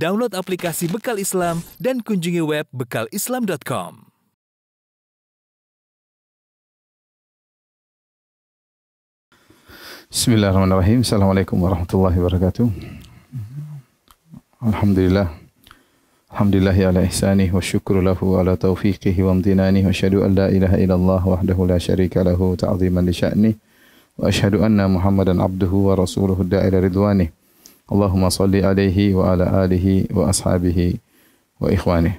Download aplikasi Bekal Islam dan kunjungi web bekalislam.com. Bismillahirrahmanirrahim. Assalamualaikum warahmatullahi wabarakatuh. Alhamdulillah. Alhamdulillahi ala ihsanih wa syukru lahu ala taufiqihi wa amtinani wa asyhadu an la ilaha illallah wahdahu la syarika lahu ta'ziman li sya'nih wa asyhadu anna Muhammadan abduhu wa rasuluhu da'ila ridwanih. Allahumma salli alaihi wa ala alihi wa ashabihi wa ikhwanih.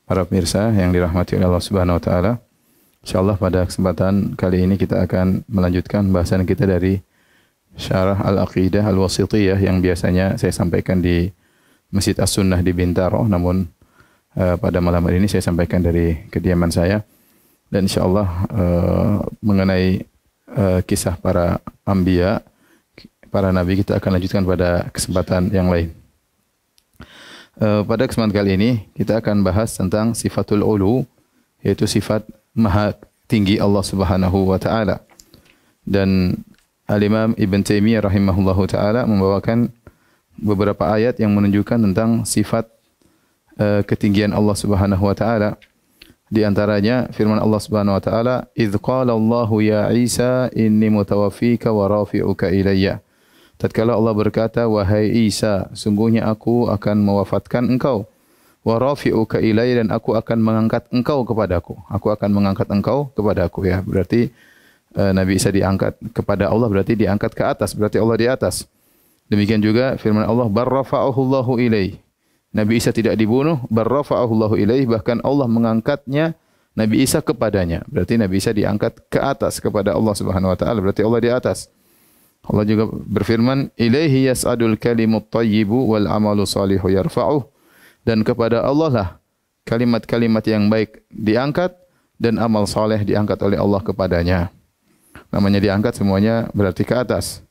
Para pemirsa yang dirahmati oleh Allah Subhanahu wa taala, insyaallah pada kesempatan kali ini kita akan melanjutkan bahasan kita dari Syarah Al-Aqidah Al-Wasithiyah yang biasanya saya sampaikan di Masjid As-Sunnah di Bintaro, namun pada malam hari ini saya sampaikan dari kediaman saya, dan insyaallah mengenai kisah para anbiya, para nabi, kita akan lanjutkan pada kesempatan yang lain. Pada kesempatan kali ini kita akan bahas tentang sifatul ulu, yaitu sifat maha tinggi Allah Subhanahu wa taala. Dan Al-Imam Ibn Taimiyah rahimahullahu taala membawakan beberapa ayat yang menunjukkan tentang sifat ketinggian Allah Subhanahu wa taala. Di antaranya firman Allah Subhanahu wa taala, "Idz qala Allahu ya Isa inni mutawaffika wa rafi'uka ilayya." Tatkala Allah berkata, "Wahai Isa, sungguhnya aku akan mewafatkan engkau. Wa rafi'uka ilayya, dan aku akan mengangkat engkau kepadaku." Aku akan mengangkat engkau kepadaku, ya. Berarti Nabi Isa diangkat kepada Allah, berarti diangkat ke atas, berarti Allah di atas. Demikian juga firman Allah, "Barrafa'ahu Allahu ilaih." Nabi Isa tidak dibunuh, barrafa'ahu Allahu ilaih, bahkan Allah mengangkatnya Nabi Isa kepadanya. Berarti Nabi Isa diangkat ke atas kepada Allah Subhanahu wa taala, berarti Allah di atas. Allah juga berfirman, "Ilaihi yas'adul kalimut thayyibu wal amalu salihu yarfa'uh." Dan kepada Allah lah kalimat-kalimat yang baik diangkat dan amal saleh diangkat oleh Allah kepadanya. Namanya diangkat semuanya berarti ke atas.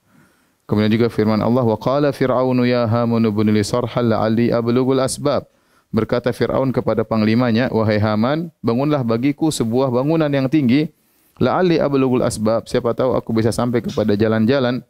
Kemudian juga firman Allah, "Wa qala fir'aunu ya Haman ibn li sarhal la'alli ablughul asbab." Berkata Fir'aun kepada panglimanya, "Wahai Haman, bangunlah bagiku sebuah bangunan yang tinggi. La'alli ablughul asbab, siapa tahu aku bisa sampai kepada jalan-jalan."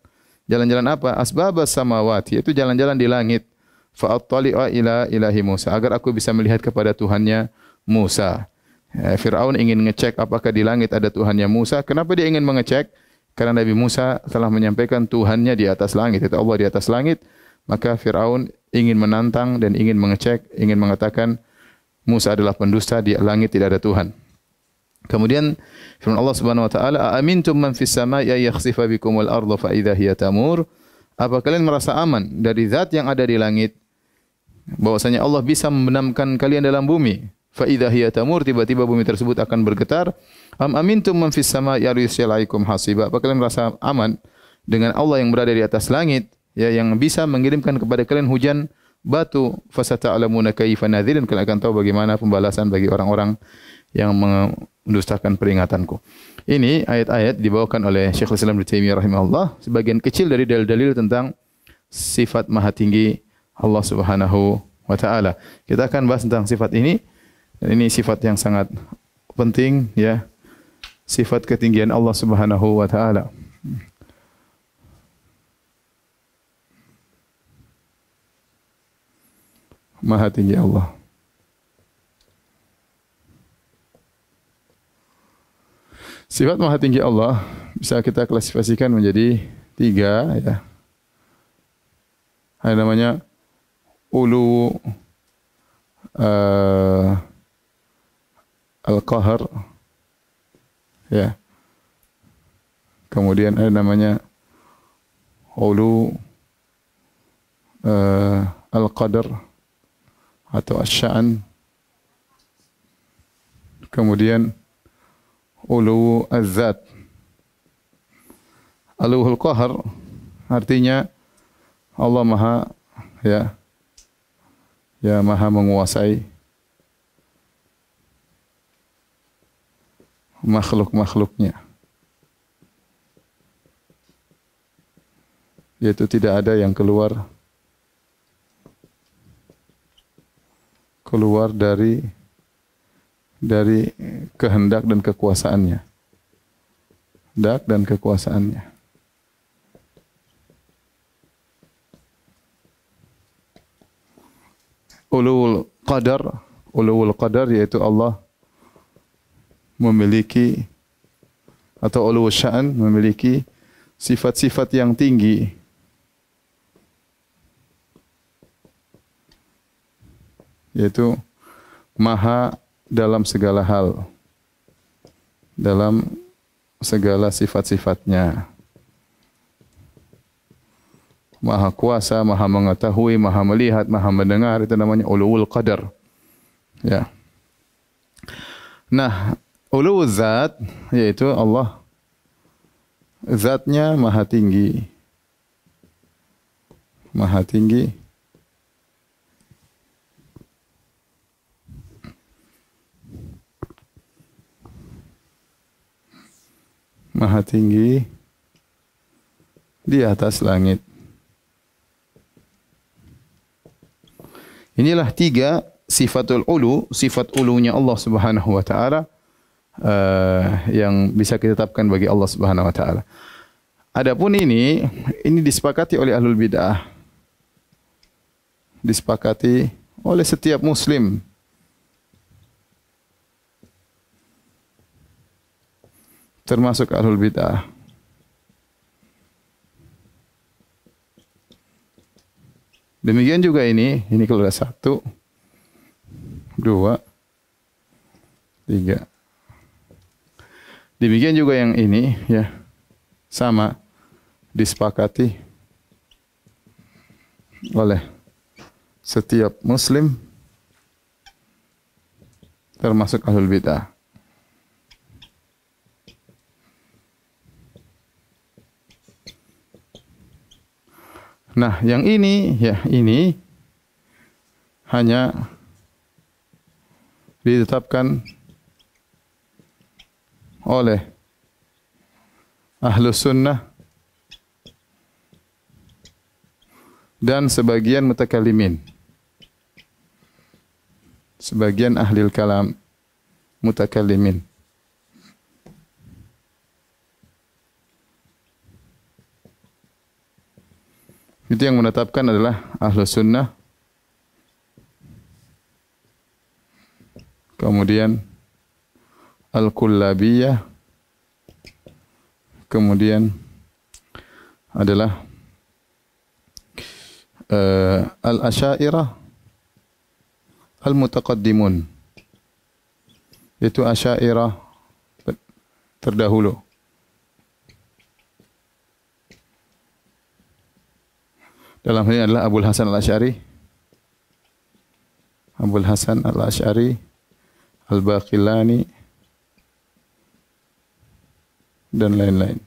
Jalan-jalan apa? Asbabas samawati, yaitu jalan-jalan di langit. Fa'attali'a ila ilahi Musa, agar aku bisa melihat kepada Tuhannya Musa. Fir'aun ingin ngecek apakah di langit ada Tuhannya Musa. Kenapa dia ingin mengecek? Karena Nabi Musa telah menyampaikan Tuhannya di atas langit, itu Allah di atas langit. Maka Fir'aun ingin menantang dan ingin mengecek, ingin mengatakan Musa adalah pendusta, di langit tidak ada Tuhan. Kemudian firman Allah Subhanahu wa taala, "Aamintum man fis samaa'i ay yakhsifa bikumul ardha fa idza hiya tamur?" Apa kalian merasa aman dari zat yang ada di langit, bahwasanya Allah bisa membenamkan kalian dalam bumi? Fa idza hiya tamur, tiba-tiba bumi tersebut akan bergetar. Am amintum man fis samaa'i yursilaikum hasiba? Apa kalian merasa aman dengan Allah yang berada di atas langit, ya, yang bisa mengirimkan kepada kalian hujan batu? Fasata'lamuna kaifa nadhir, dan kalian akan tahu bagaimana pembalasan bagi orang-orang yang mendustakan peringatanku. Ini ayat-ayat dibawakan oleh Syekhul Islam Ibnu Taimiyah rahimahullah, sebagian kecil dari dalil-dalil tentang sifat maha tinggi Allah Subhanahu wa taala. Kita akan bahas tentang sifat ini, dan ini sifat yang sangat penting, ya. Sifat ketinggian Allah Subhanahu wa taala. Maha tinggi Allah. Sifat maha tinggi Allah bisa kita klasifikasikan menjadi 3, ya. Ada namanya ulu al-qahar, ya. Kemudian ada namanya ulu al-qadar atau asy-sya'an. Kemudian ulu az-zat. Uluhul qahar artinya Allah maha, ya, maha menguasai makhluk-makhluknya. Yaitu tidak ada yang keluar dari kehendak dan kekuasaannya. Kehendak dan kekuasaannya. ulul qadar. Ulul qadar yaitu Allah memiliki atau ulul sya'an memiliki sifat-sifat yang tinggi. Yaitu maha dalam segala hal. Dalam segala sifat-sifatnya. Maha kuasa, maha mengetahui, maha melihat, maha mendengar, itu namanya ulul qadar. Ya. Nah, ulul zat yaitu Allah zatnya maha tinggi. Maha tinggi. Maha tinggi di atas langit. Inilah tiga sifatul ulu, sifat ulunya Allah Subhanahu wa taala yang bisa kita tetapkan bagi Allah Subhanahu wa taala. Adapun ini disepakati oleh ahlul bid'ah. Disepakati oleh setiap muslim. Termasuk ahlul bid'ah. Demikian juga ini kalau ada 1, 2, 3. Demikian juga yang ini ya. Sama disepakati oleh setiap muslim termasuk ahlul bid'ah. Nah, yang ini hanya ditetapkan oleh Ahlus Sunnah dan sebagian mutakallimin. Sebagian ahlil kalam mutakallimin. Itu yang menetapkan adalah Ahlus Sunnah. Kemudian Al-Kullabiyah. Kemudian adalah Al-Asy'ariyah, Al-Mutaqaddimun. Itu Asy'ariyah terdahulu. Dalam hal ini adalah Abul Hasan Al-Asy'ari, Abul Hasan Al-Asy'ari, Al-Baqillani, dan lain-lain.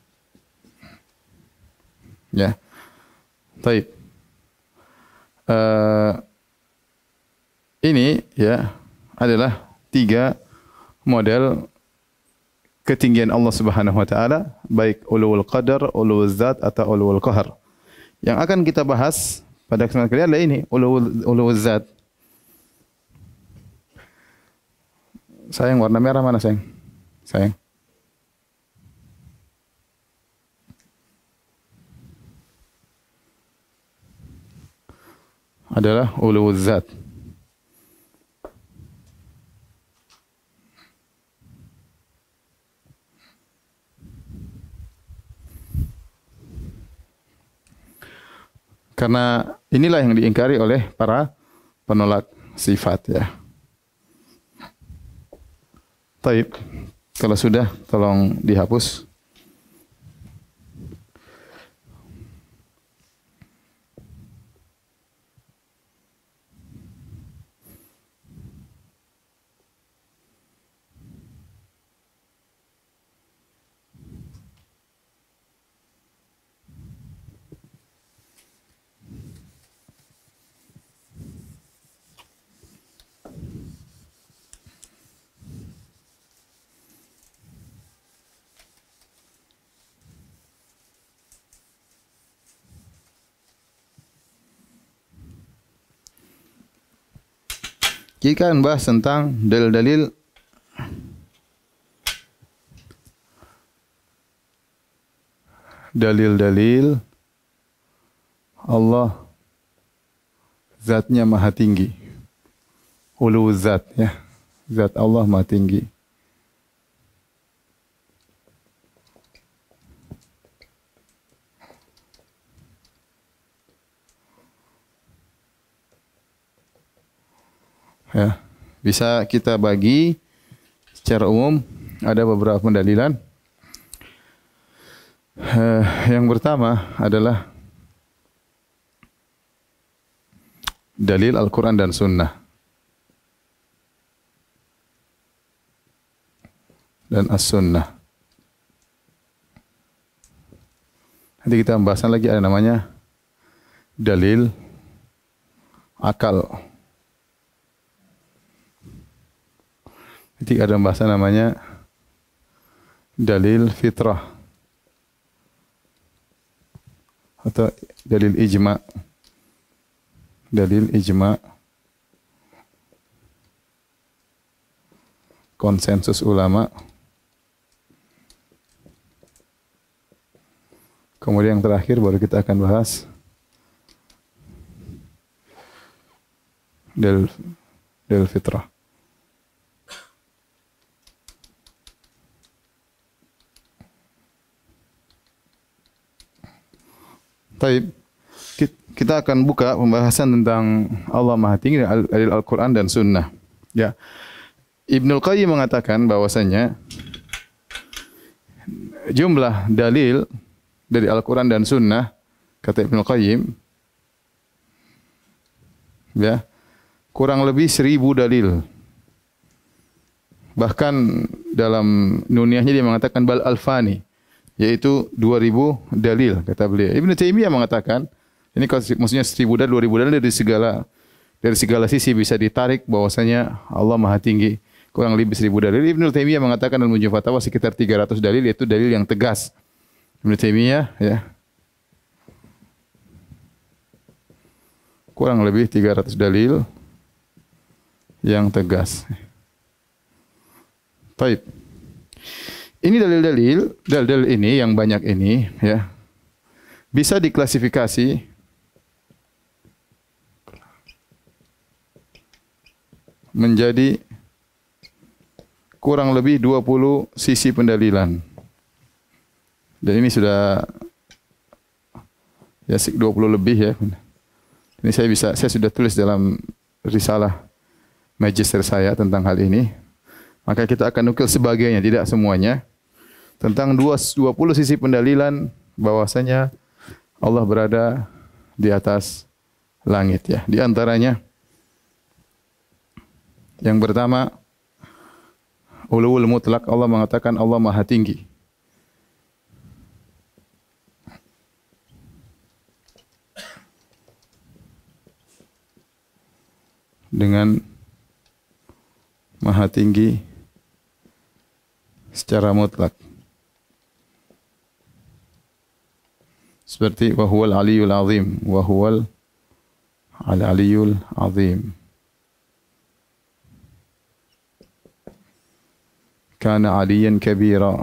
Ya. Baik. Ini ya adalah 3 model ketinggian Allah Subhanahu wa taala, baik ulul qadar, ulul zat atau ulul qahar. Yang akan kita bahas pada kesempatan kali adalah ini, ulul zat. Sayang, warna merah mana sayang? Sayang. Adalah ulul zat. Karena inilah yang diingkari oleh para penolak sifat ya. Baik, kalau sudah tolong dihapus. Kita akan bahas tentang dalil-dalil Allah zatnya maha tinggi. ulu zat ya. Zat Allah Maha tinggi. Ya, bisa kita bagi secara umum ada beberapa pendalilan. Yang pertama adalah dalil Al-Quran dan Sunnah. Dan As-Sunnah. Nanti kita pembahasan lagi ada namanya dalil akal. Nanti ada pembahasan namanya dalil fitrah. Atau dalil ijma'. Dalil ijma'. Konsensus ulama. Kemudian yang terakhir baru kita akan bahas dalil fitrah. Baik, kita akan buka pembahasan tentang Allah Maha Tinggi dari Al-Quran dan Sunnah. Ya, Ibnul Qayyim mengatakan bahwasanya jumlah dalil dari Al-Quran dan Sunnah, kata Ibnul Qayyim, ya, kurang lebih 1000 dalil. Bahkan dalam nuniyahnya dia mengatakan bal alfani, yaitu 2000 dalil, kata beliau. Ibnu Taimiyah mengatakan, ini maksudnya 1000 dalil, 2000 dalil dari segala sisi bisa ditarik bahwasanya Allah Maha Tinggi. Kurang lebih 1000 dalil. Ibnu Taimiyah mengatakan dalam Majmu' Fatawa sekitar 300 dalil, yaitu dalil yang tegas. Ibnu Taimiyah ya. Kurang lebih 300 dalil yang tegas. Baik. Ini dalil ini yang banyak ini ya. Bisa diklasifikasi menjadi kurang lebih 20 sisi pendalilan. Dan ini sudah ya 20 lebih ya. Ini saya sudah tulis dalam risalah magister saya tentang hal ini. Maka kita akan nukil sebagainya, tidak semuanya. Tentang 20 sisi pendalilan bahwasanya Allah berada di atas langit ya. Di antaranya yang pertama, uluwul mutlak, Allah mengatakan Allah Maha Tinggi. Dengan Maha Tinggi secara mutlak. Seperti wa huwal aliyul azim, wa huwal al-aliyul azim. Kana aliyan kabira.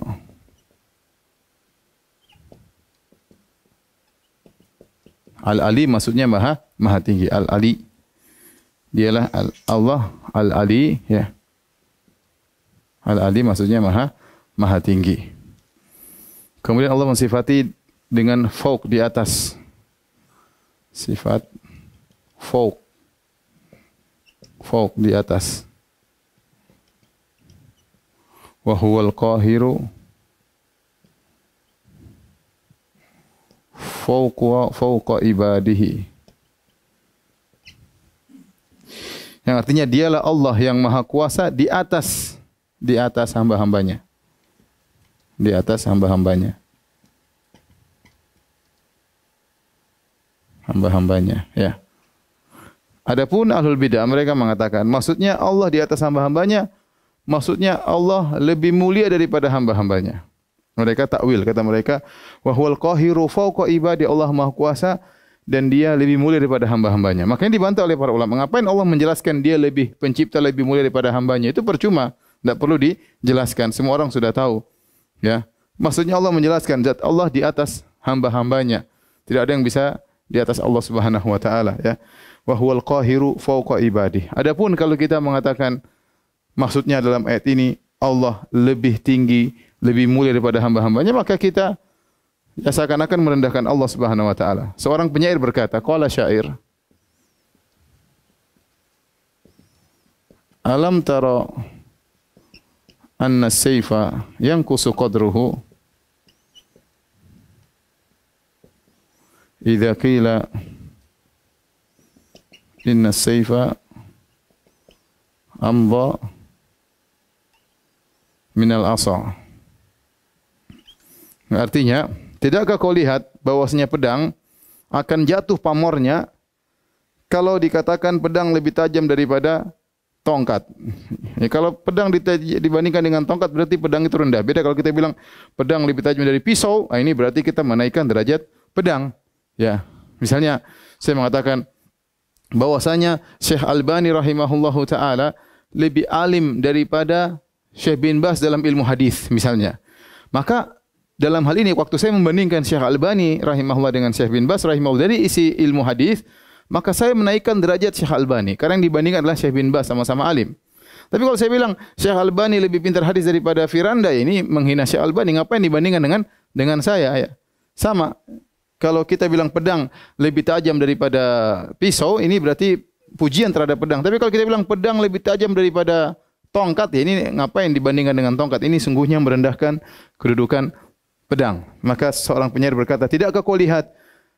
Al-ali maksudnya maha tinggi. Al-ali dialah Allah Al-ali ya. Al-ali maksudnya maha tinggi. Kemudian Allah mensifati dengan fauq, di atas. Sifat fauq. Fauq, di atas. Wa huwal qahiru fauqa ibadihi. Yang artinya dialah Allah yang maha kuasa di atas hamba-hambanya. Di atas hamba-hambanya. Hamba-hambanya, ya. Adapun ahlul bidah mereka mengatakan maksudnya Allah di atas hamba-hambanya, maksudnya Allah lebih mulia daripada hamba-hambanya. Mereka takwil, kata mereka, wa huwal qahiru fauqa ibadi, Allah maha kuasa dan dia lebih mulia daripada hamba-hambanya. Makanya dibantah oleh para ulama. Ngapain Allah menjelaskan dia lebih pencipta, lebih mulia daripada hambanya? Itu percuma, tidak perlu dijelaskan. Semua orang sudah tahu. Ya, maksudnya Allah menjelaskan zat Allah di atas hamba-hambanya. Tidak ada yang bisa di atas Allah Subhanahu wa taala ya. Wa huwal qahiru fawqa ibadihi. Adapun kalau kita mengatakan maksudnya dalam ayat ini Allah lebih tinggi, lebih mulia daripada hamba-hambanya, maka kita ya seakan-akan merendahkan Allah Subhanahu wa taala. Seorang penyair berkata, qala syair, alam tara anna as-sayfa yanqusu qadruhu idza qila inna as-sayfa amdha min al-asa. Artinya, tidakkah kau lihat bahwasanya pedang akan jatuh pamornya kalau dikatakan pedang lebih tajam daripada tongkat. Ya, kalau pedang dibandingkan dengan tongkat berarti pedang itu rendah. Beda kalau kita bilang pedang lebih tajam dari pisau, ini berarti kita menaikkan derajat pedang. Ya, misalnya saya mengatakan bahwasanya Syekh Albani rahimahullahu taala lebih alim daripada Syekh bin Baz dalam ilmu hadis misalnya. Maka dalam hal ini waktu saya membandingkan Syekh Albani rahimahullah dengan Syekh bin Baz rahimahullah dari isi ilmu hadis, maka saya menaikkan derajat Syekh Albani karena yang dibandingkan adalah Syekh bin Baz, sama-sama alim. Tapi kalau saya bilang Syekh Albani lebih pintar hadis daripada Firanda, ini menghina Syekh Albani. Ngapain dibandingkan dengan saya ya? Sama. Kalau kita bilang pedang lebih tajam daripada pisau, ini berarti pujian terhadap pedang. Tapi kalau kita bilang pedang lebih tajam daripada tongkat, ya ini ngapain dibandingkan dengan tongkat? Ini sungguhnya merendahkan kedudukan pedang. Maka seorang penyair berkata, tidakkah kau lihat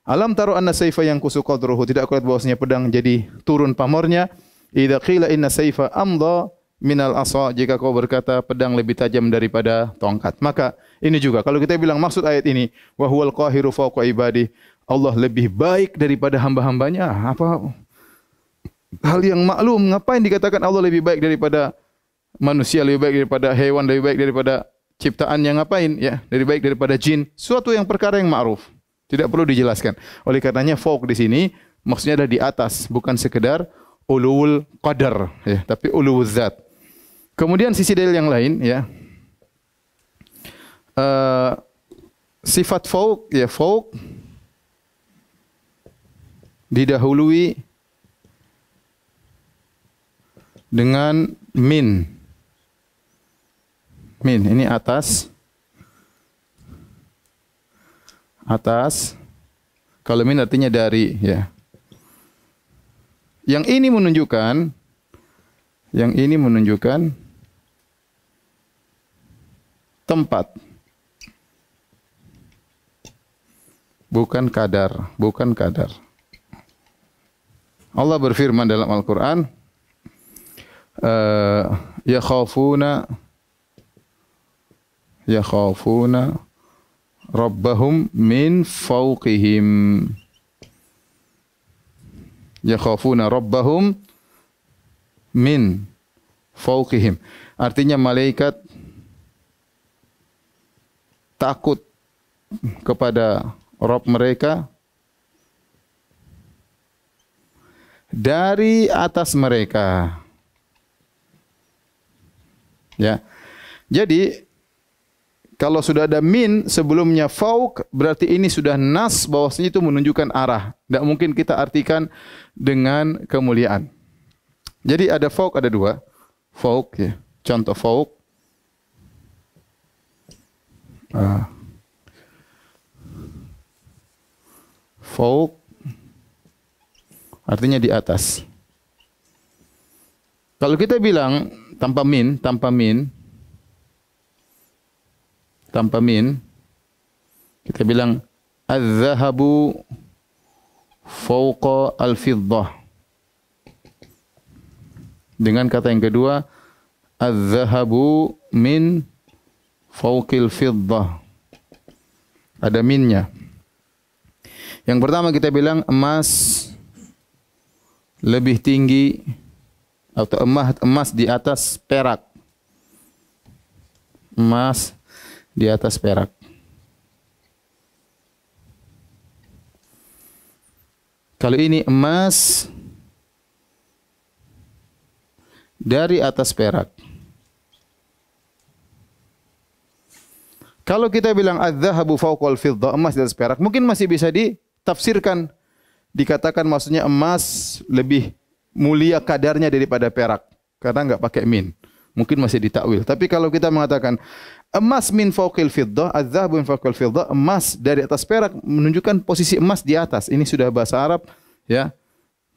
alam taru anna sayfa yanqusu qadruhu, tidak kau lihat bahwasanya pedang jadi turun pamornya, idza qila inna sayfa amdha minal asa, jika kau berkata pedang lebih tajam daripada tongkat. Maka ini juga kalau kita bilang maksud ayat ini wa huwal qahiru fawqa ibadi, Allah lebih baik daripada hamba-hambanya, apa hal yang maklum. Ngapain dikatakan Allah lebih baik daripada manusia, lebih baik daripada hewan, lebih baik daripada ciptaan yang ngapain ya, lebih baik daripada jin, suatu yang perkara yang ma'ruf, tidak perlu dijelaskan. Oleh karenanya fawq di sini maksudnya ada di atas, bukan sekedar ulul qadar ya, tapi ulul zat. Kemudian sisi dalil yang lain ya, sifat fawq ya, fawq didahului dengan min. Min ini atas. Atas. Kalau min artinya dari ya. Yang ini menunjukkan tempat. Bukan kadar, bukan kadar. Allah berfirman dalam Al-Qur'an, yakhafuna rabbahum min fawqihim. Yakhafuna rabbahum min fawqihim. Artinya malaikat takut kepada Rabb mereka dari atas mereka. Ya. Jadi kalau sudah ada min sebelumnya fauq, berarti ini sudah nas bahwasanya itu menunjukkan arah. Tidak mungkin kita artikan dengan kemuliaan. Jadi ada fauq, ada dua. Fauq ya. Contoh fauq. Fauq artinya di atas. Kalau kita bilang tanpa min, kita bilang az-zahabu fawqa al-fiddah. Dengan kata yang kedua, az-zahabu min fawqil fiddah. Ada minnya. Yang pertama kita bilang emas lebih tinggi atau emas di atas perak. Emas di atas perak. Kalau ini emas dari atas perak. Kalau kita bilang adz-dzahabu fawqal fiddah, emas di atas perak, mungkin masih bisa ditafsirkan dikatakan maksudnya emas lebih mulia kadarnya daripada perak karena enggak pakai min. Mungkin masih ditakwil. Tapi kalau kita mengatakan emas min fawqil fiddah, adz-dzahabu min fawqil fiddah, emas dari atas perak menunjukkan posisi emas di atas. Ini sudah bahasa Arab, ya.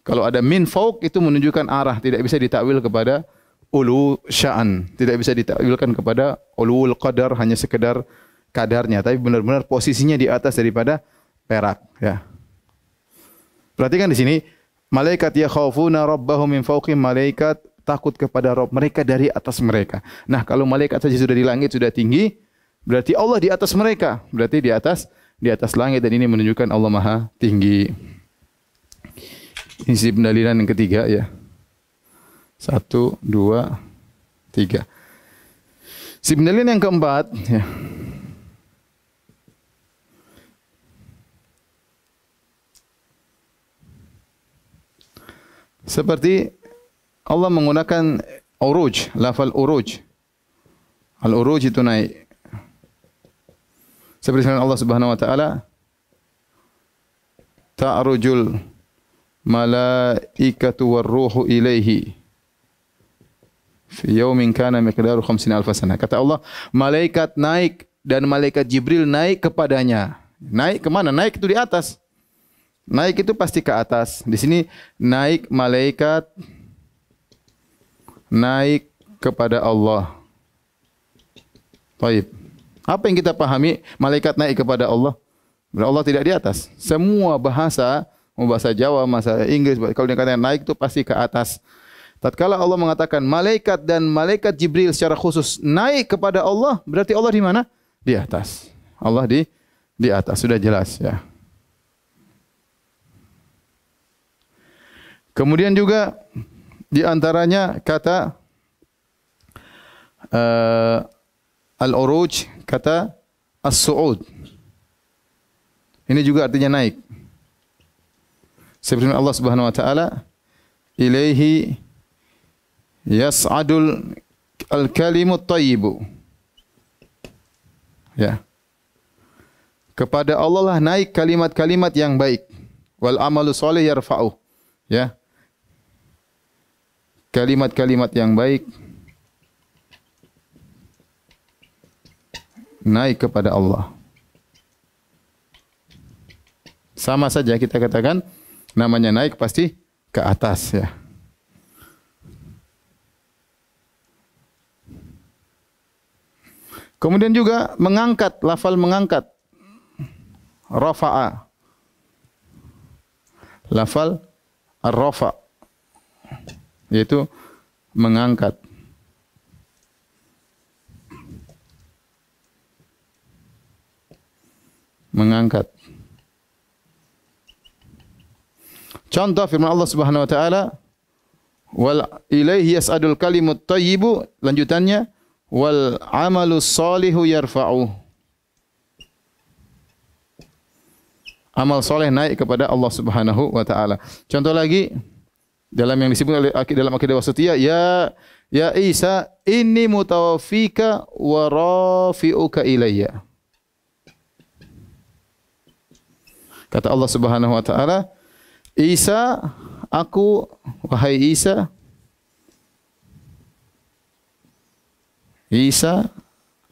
Kalau ada min fawq itu menunjukkan arah, tidak bisa ditakwil kepada ulu sya'an, tidak bisa ditakwilkan kepada ulul qadar hanya sekedar kadarnya, tapi benar-benar posisinya di atas daripada perak, ya. Perhatikan di sini, malaikat yakhafuna rabbahum min fawqihim, malaikat takut kepada Rabb mereka dari atas mereka. Nah, kalau malaikat saja sudah di langit, sudah tinggi, berarti Allah di atas mereka. Berarti di atas langit, dan ini menunjukkan Allah Maha tinggi. Ini sisi pendalilan yang ketiga, ya. 1, 2, 3. Sisi pendalilan yang keempat, ya. Seperti Allah menggunakan uruj, lafal uruj. Al-uruj itu naik. Seperti firman Allah Subhanahu wa taala, ta'rujul malaikatu war-ruhu ilaihi fi yaumin kana miqdaru 50,000 sanah. Kata Allah, malaikat naik dan malaikat Jibril naik kepadanya. Naik ke mana? Naik itu di atas. Naik itu pasti ke atas. Di sini naik malaikat naik kepada Allah. Baik. Apa yang kita pahami? Malaikat naik kepada Allah. Allah tidak di atas. Semua bahasa, mau bahasa Jawa, bahasa Inggris, kalau dikatakan naik itu pasti ke atas. Tatkala Allah mengatakan malaikat dan malaikat Jibril secara khusus naik kepada Allah, berarti Allah di mana? Di atas. Allah di atas, sudah jelas, ya. Kemudian juga di antaranya kata al-uruj, kata as-su'ud. Ini juga artinya naik. Seperti Allah Subhanahu wa taala, ilaihi yas'adul al-kalimut thayyibu. Ya. Kepada Allah lah naik kalimat-kalimat yang baik. Wal amalu shalih yarfa'u. Ya. Kalimat-kalimat yang baik naik kepada Allah. Sama saja kita katakan namanya naik pasti ke atas, ya. Kemudian juga mengangkat, lafal mengangkat. Rafa'a. Lafal ar-rafa', yaitu mengangkat. Mengangkat. Contoh firman Allah Subhanahu wa taala, wal ilaihi yas'adul kalimut thayyibu, lanjutannya wal amalus shalihu yarfa'u. Amal soleh naik kepada Allah Subhanahu wa taala. Contoh lagi dalam yang disebut oleh dalam akidah wasatiyah, ya Isa inni mutawaffika wa rafi'uka ilayya. Kata Allah Subhanahu wa taala, Isa, wahai Isa,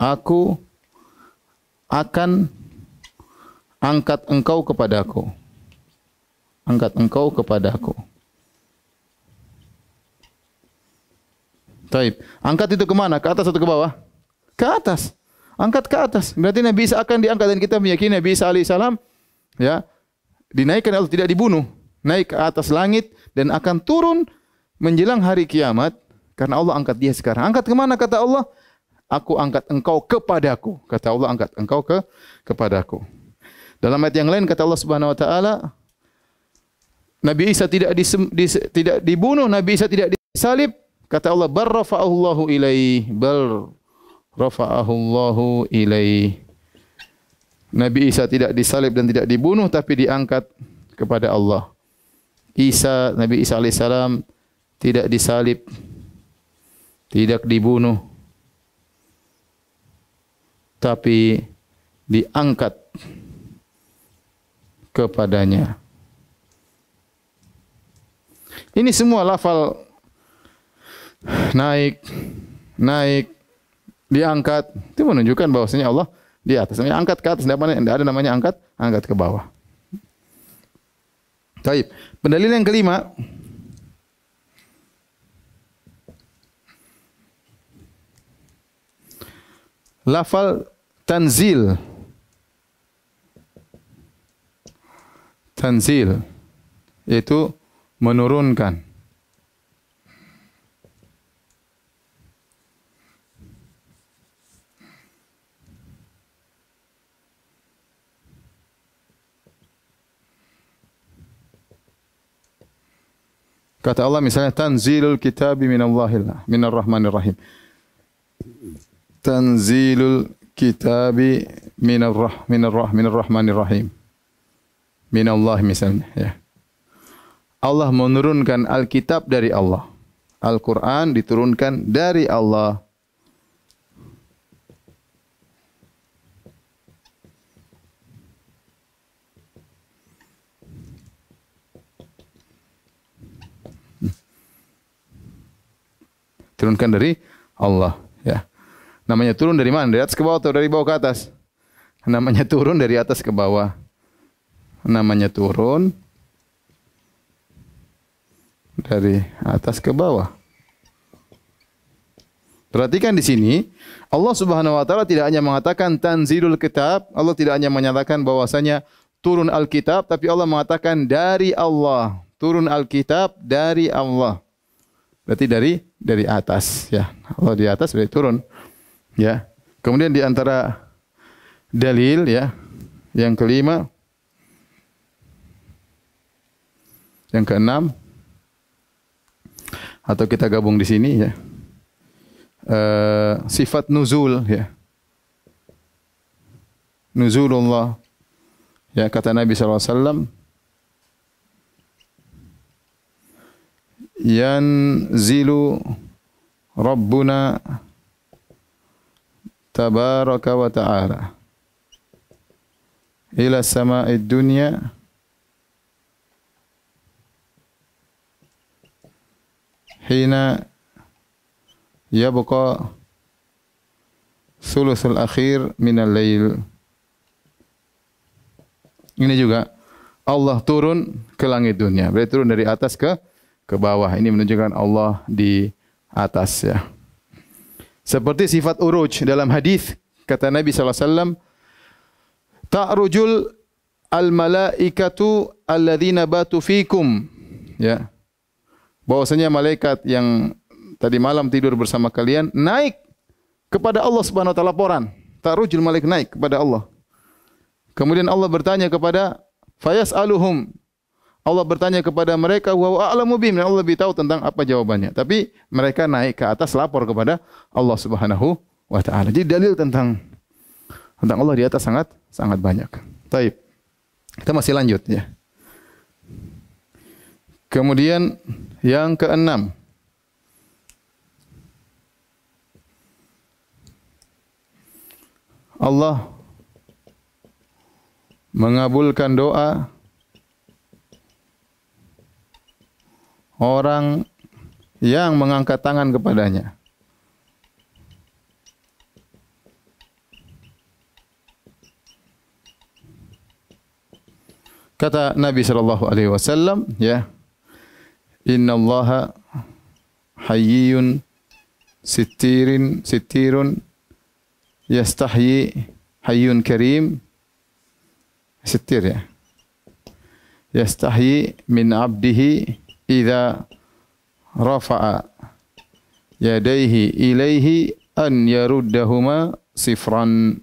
aku akan angkat engkau kepadaku. Angkat engkau kepadaku. Taib. Angkat itu kemana? Ke atas atau ke bawah? Ke atas. Angkat ke atas. Berarti Nabi Isa akan diangkat, dan kita meyakini Nabi Isa alaihissalam, ya, dinaikkan Allah, tidak dibunuh. Naik ke atas langit dan akan turun menjelang hari kiamat karena Allah angkat dia sekarang. Angkat kemana? Kata Allah, aku angkat engkau kepadaku. Kata Allah, angkat engkau kepadaku. Dalam ayat yang lain kata Allah Subhanahu wa taala, Nabi Isa tidak dibunuh, Nabi Isa tidak disalib. Kata Allah, bal rafa'ahu Allahu ilaih, bal rafa'ahu Allahu ilaih. Nabi Isa tidak disalib dan tidak dibunuh, tapi diangkat kepada Allah. Nabi Isa alaihissalam tidak disalib, tidak dibunuh, tapi diangkat kepadanya. Ini semua lafal naik, naik, diangkat. Itu menunjukkan bahwasanya Allah di atas. Namanya angkat ke atas, tidak ada namanya angkat ke bawah. Baik. Pendalilan yang kelima. Lafal tanzil. Tanzil yaitu menurunkan. Kata Allah misalnya tanzilul kitabi minar rahmanir rahim. Tanzilul kitabi minar rahmanir rahim. Minallah misalnya ya. Allah menurunkan Alkitab dari Allah. Al-Quran diturunkan dari Allah. Turunkan dari Allah ya. Namanya turun dari mana? Dari atas ke bawah atau dari bawah ke atas? Namanya turun dari atas ke bawah. Namanya turun dari atas ke bawah. Perhatikan di sini, Allah Subhanahu wa taala tidak hanya mengatakan tanzilul kitab, Allah tidak hanya menyatakan bahwasanya turun Alkitab, tapi Allah mengatakan dari Allah. Turun Alkitab dari Allah. Berarti dari atas ya. Allah di atas berarti turun. Ya. Kemudian di antara dalil ya, yang kelima, yang keenam, atau kita gabung di sini ya. Sifat nuzul ya. Nuzulullah. Ya, kata Nabi sallallahu alaihi wasallam, yanzilu Rabbuna tabaraka wa ta'ala ila sama'id dunya hina yabqa thuluthul akhir minal lail. Ini juga Allah turun ke langit dunia. Berarti turun dari atas ke bawah. Ini menunjukkan Allah di atas ya. Seperti sifat uruj dalam hadis kata Nabi sallallahu alaihi wasallam, ta'rujul al-malaikatu alladzina batu fikum. Ya. Bahwasanya malaikat yang tadi malam tidur bersama kalian naik kepada Allah Subhanahu wa taala laporan. Ta'rujul malaik naik kepada Allah. Kemudian Allah bertanya kepada fayas'aluhum. Allah bertanya kepada mereka wa a'lamu bihim, Allah lebih tahu tentang apa jawabannya. Tapi mereka naik ke atas lapor kepada Allah Subhanahu wa taala. Jadi dalil tentang Allah di atas sangat banyak. Baik. Kita masih lanjut ya. Kemudian yang keenam, Allah mengabulkan doa orang yang mengangkat tangan kepadanya. Kata Nabi sallallahu alaihi wasallam, ya, innallaha hayyun sittirun yastahyi hayyun karim. Sittir ya. Yastahyi min abdihi idza rafa'a yadayhi ilaihi an yaruddahuma sifran.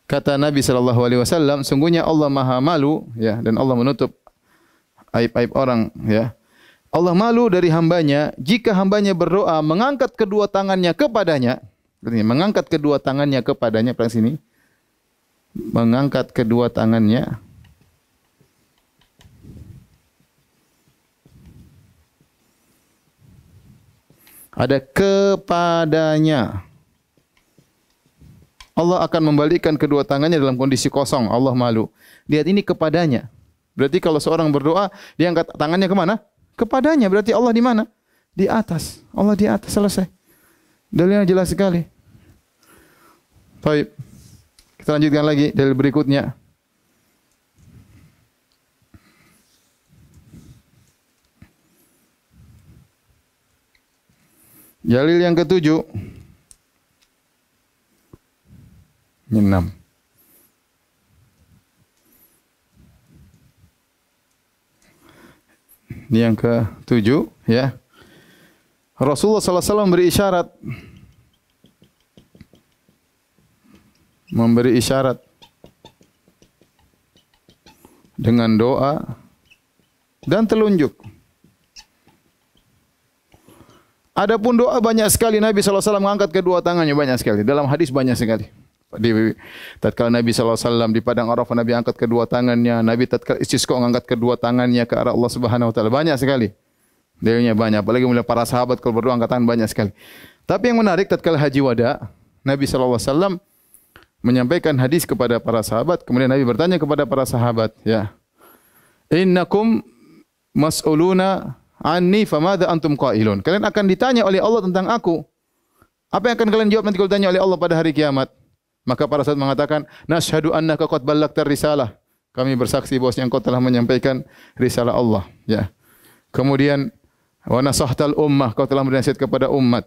Kata Nabi sallallahu alaihi wasallam, sungguhnya Allah Maha malu ya, dan Allah menutup aib-aib orang ya. Allah malu dari hambanya jika hambanya berdoa mengangkat kedua tangannya kepadanya. Mengangkat kedua tangannya kepadanya, perhatikan sini. Mengangkat kedua tangannya ada kepadanya. Allah akan membalikkan kedua tangannya dalam kondisi kosong. Allah malu. Lihat ini kepadanya. Berarti kalau seorang berdoa, dia angkat tangannya ke mana? Kepadanya. Berarti Allah di mana? Di atas. Allah di atas. Selesai. Dalilnya jelas sekali. Baik. Kita lanjutkan lagi dalil berikutnya. Dalil yang ketujuh. Ini 6. Ini yang ke-7 ya. Rasulullah sallallahu alaihi wasallam memberi isyarat dengan doa dan telunjuk. Adapun doa banyak sekali, Nabi sallallahu alaihi wasallam mengangkat kedua tangannya banyak sekali. Dalam hadis banyak sekali. Tatkala Nabi sallallahu alaihi wasallam di padang Arafah, Nabi angkat kedua tangannya. Nabi tatkala istisqa mengangkat kedua tangannya ke arah Allah Subhanahu wa taala. Banyak sekali. Dalilnya banyak. Apalagi mulai para sahabat kalau berdoa angkat tangan banyak sekali. Tapi yang menarik tatkala haji wada, Nabi sallallahu alaihi wasallam menyampaikan hadis kepada para sahabat. Kemudian Nabi bertanya kepada para sahabat, ya. Innakum mas'uluna anni famadza antum qailun. Kalian akan ditanya oleh Allah tentang aku. Apa yang akan kalian jawab nanti kalau ditanya oleh Allah pada hari kiamat? Maka para sahabat mengatakan, "Nashhadu annaka qad ballagta risalah." Kami bersaksi bahwasanya engkau telah menyampaikan risalah Allah, ya. Kemudian wa nasahtal ummah, kau telah bernasihat kepada umat.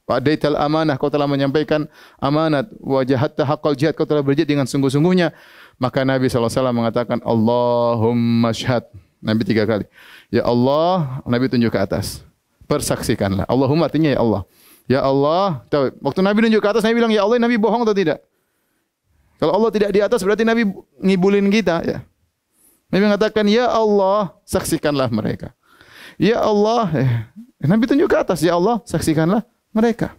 Wa adaital amanah, kau telah menyampaikan amanat. Wa jahadta haqqal jihad, kau telah berjihad dengan sungguh-sungguhnya. Maka Nabi sallallahu alaihi wasallam mengatakan, "Allahumma syhad." Nabi 3 kali. Ya Allah, Nabi tunjuk ke atas. Persaksikanlah. Allahumma artinya ya Allah. Ya Allah, tahu, waktu Nabi tunjuk ke atas, Nabi bilang, "Ya Allah," Nabi bohong atau tidak? Kalau Allah tidak di atas berarti Nabi ngibulin kita, ya. Nabi mengatakan, "Ya Allah, saksikanlah mereka." Ya Allah, Nabi tunjuk ke atas, "Ya Allah, saksikanlah mereka."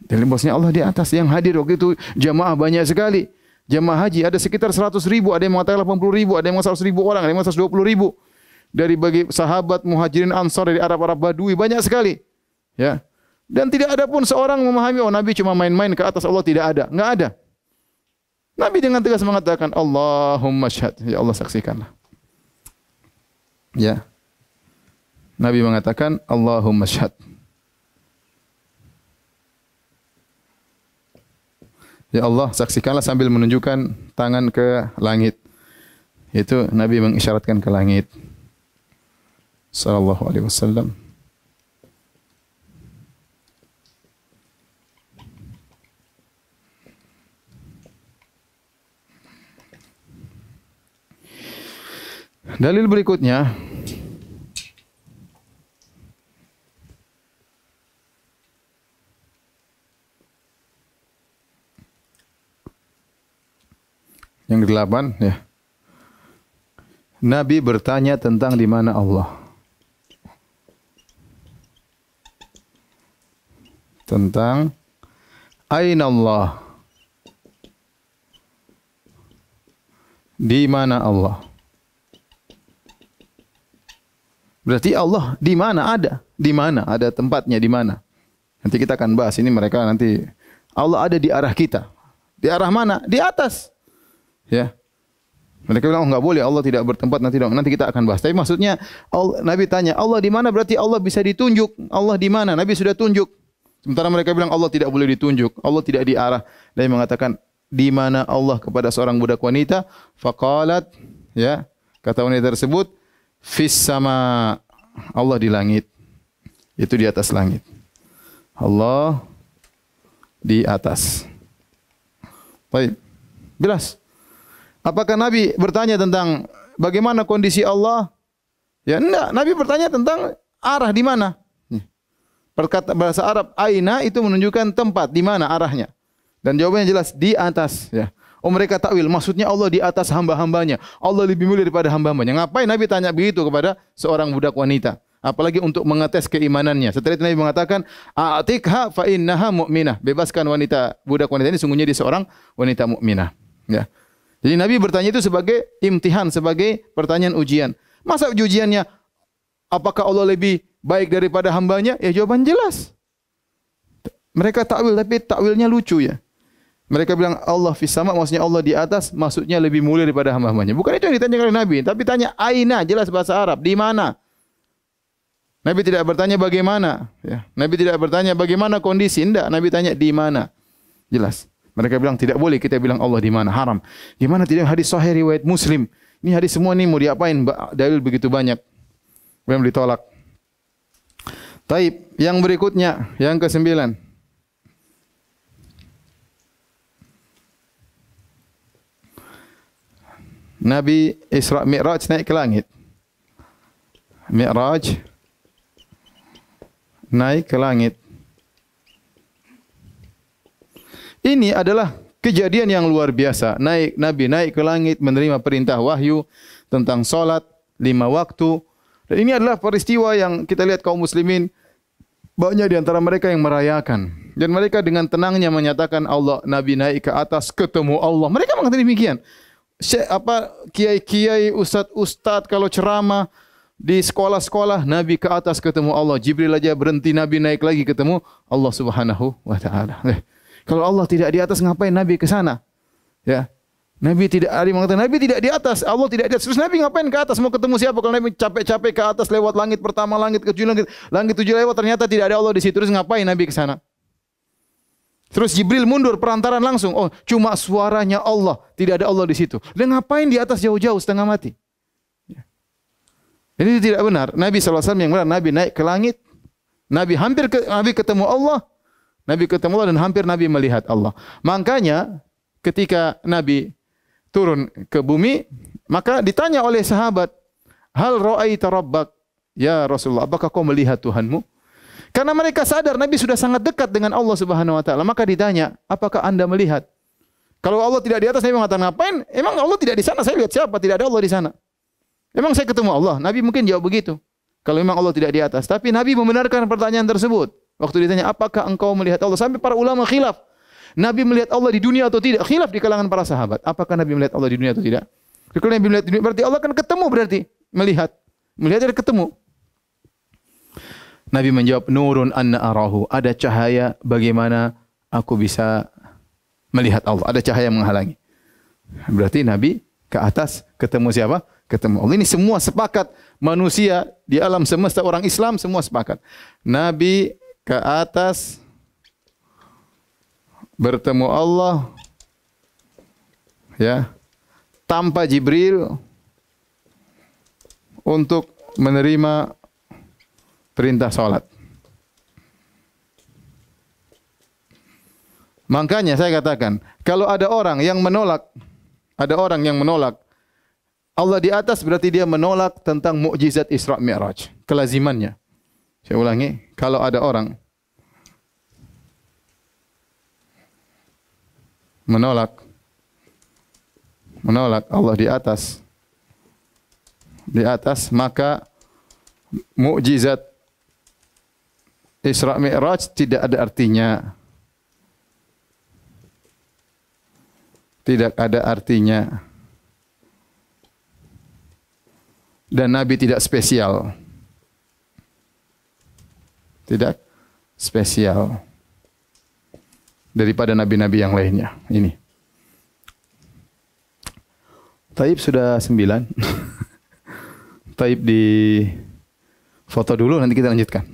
Jadi bosnya Allah di atas. Yang hadir waktu itu jamaah banyak sekali. Jamaah haji ada sekitar 100.000, ada yang mengatakan 80.000, ada yang mengatakan 100.000 orang, ada yang mengatakan 120.000. Dari bagi sahabat, muhajirin, ansar, dari Arab-Arab Badui, banyak sekali. Ya. Dan tidak ada pun seorang memahami, oh Nabi cuma main-main ke atas, Allah tidak ada. Enggak ada. Nabi dengan tegas mengatakan, Allahumma syhad. Ya Allah, saksikanlah. Ya. Nabi mengatakan, Allahumma syhad. Ya Allah, saksikanlah sambil menunjukkan tangan ke langit. Itu Nabi mengisyaratkan ke langit. Sallallahu alaihi wasallam. Dalil berikutnya, yang ke-8, ya. Nabi bertanya tentang di mana Allah. Tentang aina Allah. Di mana Allah? Berarti Allah di mana ada? Di mana? Ada tempatnya di mana? Nanti kita akan bahas ini, mereka nanti Allah ada di arah kita. Di arah mana? Di atas. Ya. Mereka bilang, oh, enggak boleh, Allah tidak bertempat, nanti kita akan bahas. Tapi maksudnya Nabi tanya, Allah di mana? Berarti Allah bisa ditunjuk. Allah di mana? Nabi sudah tunjuk. Sementara mereka bilang Allah tidak boleh ditunjuk, Allah tidak di arah. Nabi mengatakan, di mana Allah kepada seorang budak wanita? Faqalat, ya, kata wanita tersebut, fis sama, Allah di langit. Itu di atas langit. Allah di atas. Baik. Jelas. Apakah Nabi bertanya tentang bagaimana kondisi Allah? Ya enggak, Nabi bertanya tentang arah di mana. Perkata bahasa Arab aina itu menunjukkan tempat, di mana arahnya. Dan jawabannya jelas, di atas, ya. Oh, mereka takwil, maksudnya Allah di atas hamba-hambanya. Allah lebih mulia daripada hamba-hambanya. Ngapain Nabi tanya begitu kepada seorang budak wanita? Apalagi untuk mengetes keimanannya. Setelah itu Nabi mengatakan, "A'tikha fa innaha mu'minah." Bebaskan wanita, budak wanita ini sungguhnya dia seorang wanita mukminah. Ya. Jadi Nabi bertanya itu sebagai imtihan, sebagai pertanyaan ujian. Masa ujiannya apakah Allah lebih baik daripada hambanya? Ya jawaban jelas. Mereka takwil, tapi takwilnya lucu, ya. Mereka bilang Allah fis sama, maksudnya Allah di atas, maksudnya lebih mulia daripada hamba-hambanya. Bukan itu yang ditanya oleh Nabi, tapi tanya aina, jelas bahasa Arab, di mana? Nabi tidak bertanya bagaimana, ya. Nabi tidak bertanya bagaimana kondisi, enggak. Nabi tanya di mana. Jelas. Mereka bilang tidak boleh kita bilang Allah di mana, haram. Gimana tidak hadis sahih riwayat Muslim? Ini hadis semua ini mau diapain? Dalil begitu banyak. Belum ditolak. Taib, yang berikutnya, yang ke-9. Nabi Isra Mi'raj naik ke langit. Mi'raj naik ke langit. Ini adalah kejadian yang luar biasa. Nabi naik ke langit menerima perintah wahyu tentang salat 5 waktu. Dan ini adalah peristiwa yang kita lihat kaum muslimin banyak di antara mereka yang merayakan. Dan mereka dengan tenangnya menyatakan Allah Nabi naik ke atas ketemu Allah. Mereka mengatakan demikian. Kiai-kiai, ustaz-ustaz kalau ceramah di sekolah-sekolah, Nabi ke atas ketemu Allah. Jibril aja berhenti, Nabi naik lagi ketemu Allah Subhanahu wa taala. Kalau Allah tidak di atas, ngapain Nabi ke sana? Ya. Nabi tidak, ada yang mengatakan Nabi tidak di atas, Allah tidak di atas. Terus Nabi ngapain ke atas? Mau ketemu siapa? Kalau Nabi capek-capek ke atas lewat langit pertama, langit ketujuh, langit 7 lewat, ternyata tidak ada Allah di situ. Terus ngapain Nabi ke sana? Terus Jibril mundur perantaran langsung. Oh, cuma suaranya Allah, tidak ada Allah di situ. Dan ngapain di atas jauh-jauh setengah mati? Ya. Ini tidak benar. Nabi SAW yang benar, Nabi naik ke langit. Nabi ketemu Allah. Nabi ketemu Allah dan hampir Nabi melihat Allah. Makanya ketika Nabi turun ke bumi, maka ditanya oleh sahabat, "Hal ra'aita rabbak?" Ya Rasulullah, apakah kau melihat Tuhanmu? Karena mereka sadar Nabi sudah sangat dekat dengan Allah Subhanahu wa taala, maka ditanya, "Apakah Anda melihat?" Kalau Allah tidak di atas, Nabi mengatakan, "Ngapain? Emang Allah tidak di sana? Saya lihat siapa? Tidak ada Allah di sana." Emang saya ketemu Allah? Nabi mungkin jawab begitu. Kalau memang Allah tidak di atas, tapi Nabi membenarkan pertanyaan tersebut. Waktu ditanya, "Apakah engkau melihat Allah?" Sampai para ulama khilaf. Nabi melihat Allah di dunia atau tidak? Khilaf di kalangan para sahabat. Apakah Nabi melihat Allah di dunia atau tidak? Kalau Nabi melihat di dunia, berarti Allah kan ketemu, berarti melihat. Melihat dan ketemu. Nabi menjawab, "Nurun anna arahu." Ada cahaya bagaimana aku bisa melihat Allah. Ada cahaya menghalangi. Berarti Nabi ke atas ketemu siapa? Ketemu Allah. Ini semua sepakat. Manusia di alam semesta, orang Islam semua sepakat. Nabi ke atas bertemu Allah, ya, tanpa Jibril untuk menerima perintah salat. Makanya saya katakan, kalau ada orang yang menolak Allah di atas, berarti dia menolak tentang mukjizat Isra Mi'raj, kelazimannya. Saya ulangi, kalau ada orang menolak Allah di atas, maka mukjizat Isra Mi'raj tidak ada artinya. Tidak ada artinya. Dan Nabi tidak spesial. Tidak spesial daripada nabi-nabi yang lainnya. Ini. Taib sudah 9. Taib di foto dulu, nanti kita lanjutkan.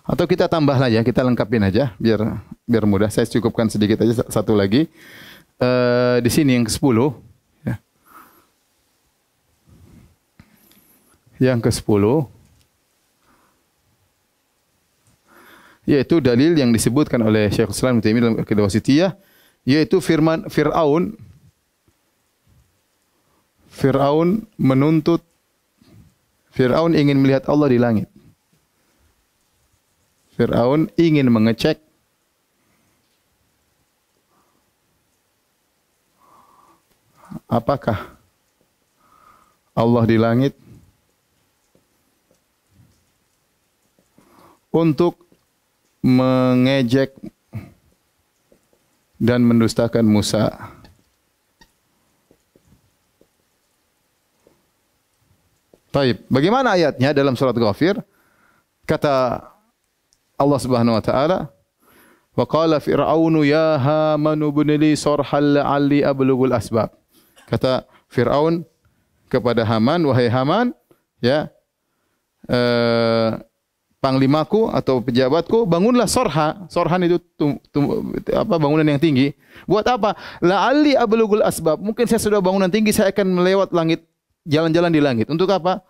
Atau kita tambah aja, kita lengkapin aja biar mudah. Saya cukupkan sedikit aja satu lagi. Di sini yang ke-10, ya. Yang ke-10 yaitu dalil yang disebutkan oleh Syekh Islam Ibnu Taimiyah dalam Aqidah Wasithiyah, yaitu firman Fir'aun ingin melihat Allah di langit. Fir'aun ingin mengecek apakah Allah di langit untuk mengejek dan mendustakan Musa. Baik, bagaimana ayatnya dalam surat Ghafir? Kata Allah Subhanahu wa taala, "Wa qala Fir'aunu ya Haman ibn li sarhan la'alli ablughul asbab." Kata Fir'aun kepada Haman, wahai Haman, ya, panglimaku atau pejabatku, bangunlah sorha. Sorhan itu bangunan yang tinggi. Buat apa? La'alli ablughul asbab. Mungkin saya sudah bangunan tinggi, saya akan melewat langit, jalan-jalan di langit. Untuk apa?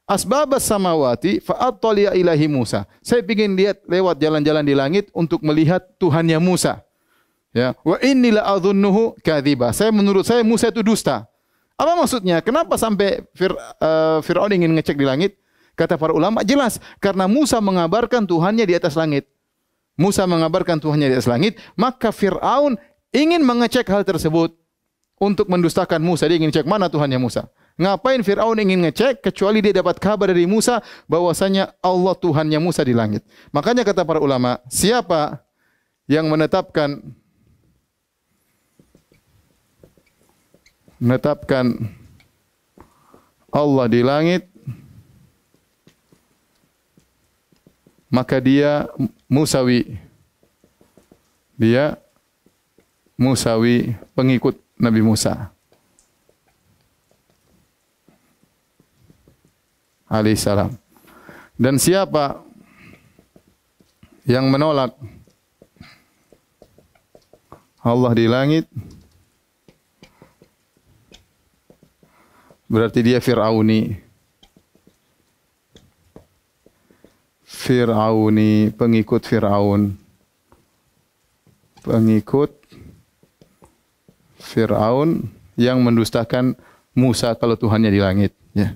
Asbabas samawati fa'attali'a ilahi Musa. Saya ingin lihat lewat jalan-jalan di langit untuk melihat Tuhannya Musa. Ya, wa inni la adhunnuhu kadziba. Menurut saya Musa itu dusta. Apa maksudnya? Kenapa sampai Fir'aun ingin ngecek di langit? Kata para ulama, jelas karena Musa mengabarkan Tuhannya di atas langit. Musa mengabarkan Tuhannya di atas langit, maka Fir'aun ingin mengecek hal tersebut untuk mendustakan Musa. Dia ingin cek mana Tuhannya Musa. Ngapain Fir'aun ingin ngecek kecuali dia dapat kabar dari Musa bahwasanya Allah Tuhannya Musa di langit. Makanya kata para ulama, siapa yang menetapkan Allah di langit, maka dia Musawi. Dia Musawi, pengikut Nabi Musa alaihissalam. Dan siapa yang menolak Allah di langit, berarti dia Fir'auni, pengikut Fir'aun. Pengikut Fir'aun yang mendustakan Musa kalau Tuhannya di langit. Ya.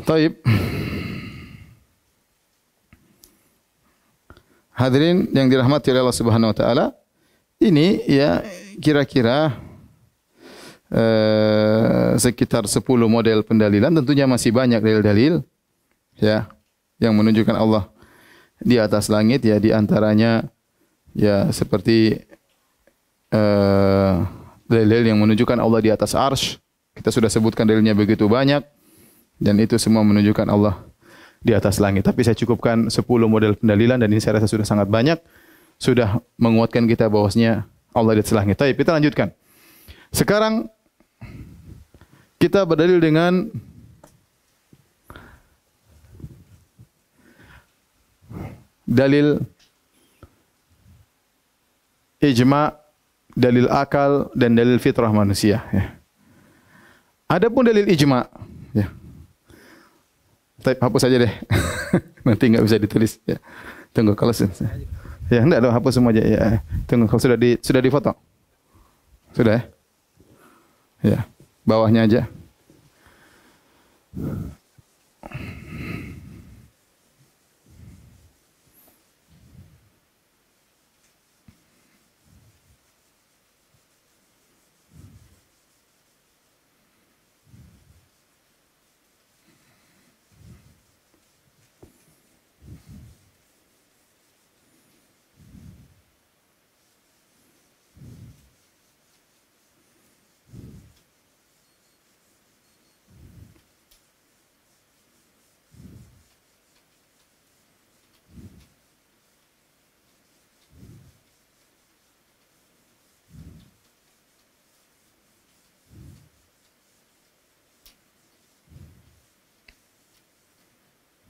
Taib. Hadirin yang dirahmati oleh Allah Subhanahu wa taala, ini ya kira-kira sekitar 10 model pendalilan. Tentunya masih banyak dalil-dalil ya yang menunjukkan Allah di atas langit, ya di antaranya ya seperti dalil yang menunjukkan Allah di atas arsy. Kita sudah sebutkan dalilnya begitu banyak dan itu semua menunjukkan Allah di atas langit. Tapi saya cukupkan 10 model pendalilan dan ini saya rasa sudah sangat banyak, sudah menguatkan kita bahwasanya Allah di atas langit. Baik, kita lanjutkan. Sekarang kita berdalil dengan dalil ijma', dalil akal dan dalil fitrah manusia. Ya. Adapun dalil ijma', ya. Hapus saja deh, nanti nggak bisa ditulis. Ya. Tunggu kalau ya enggak dong, hapus semua aja. Ya. Tunggu kalau sudah difoto, sudah ya. Ya, bawahnya aja.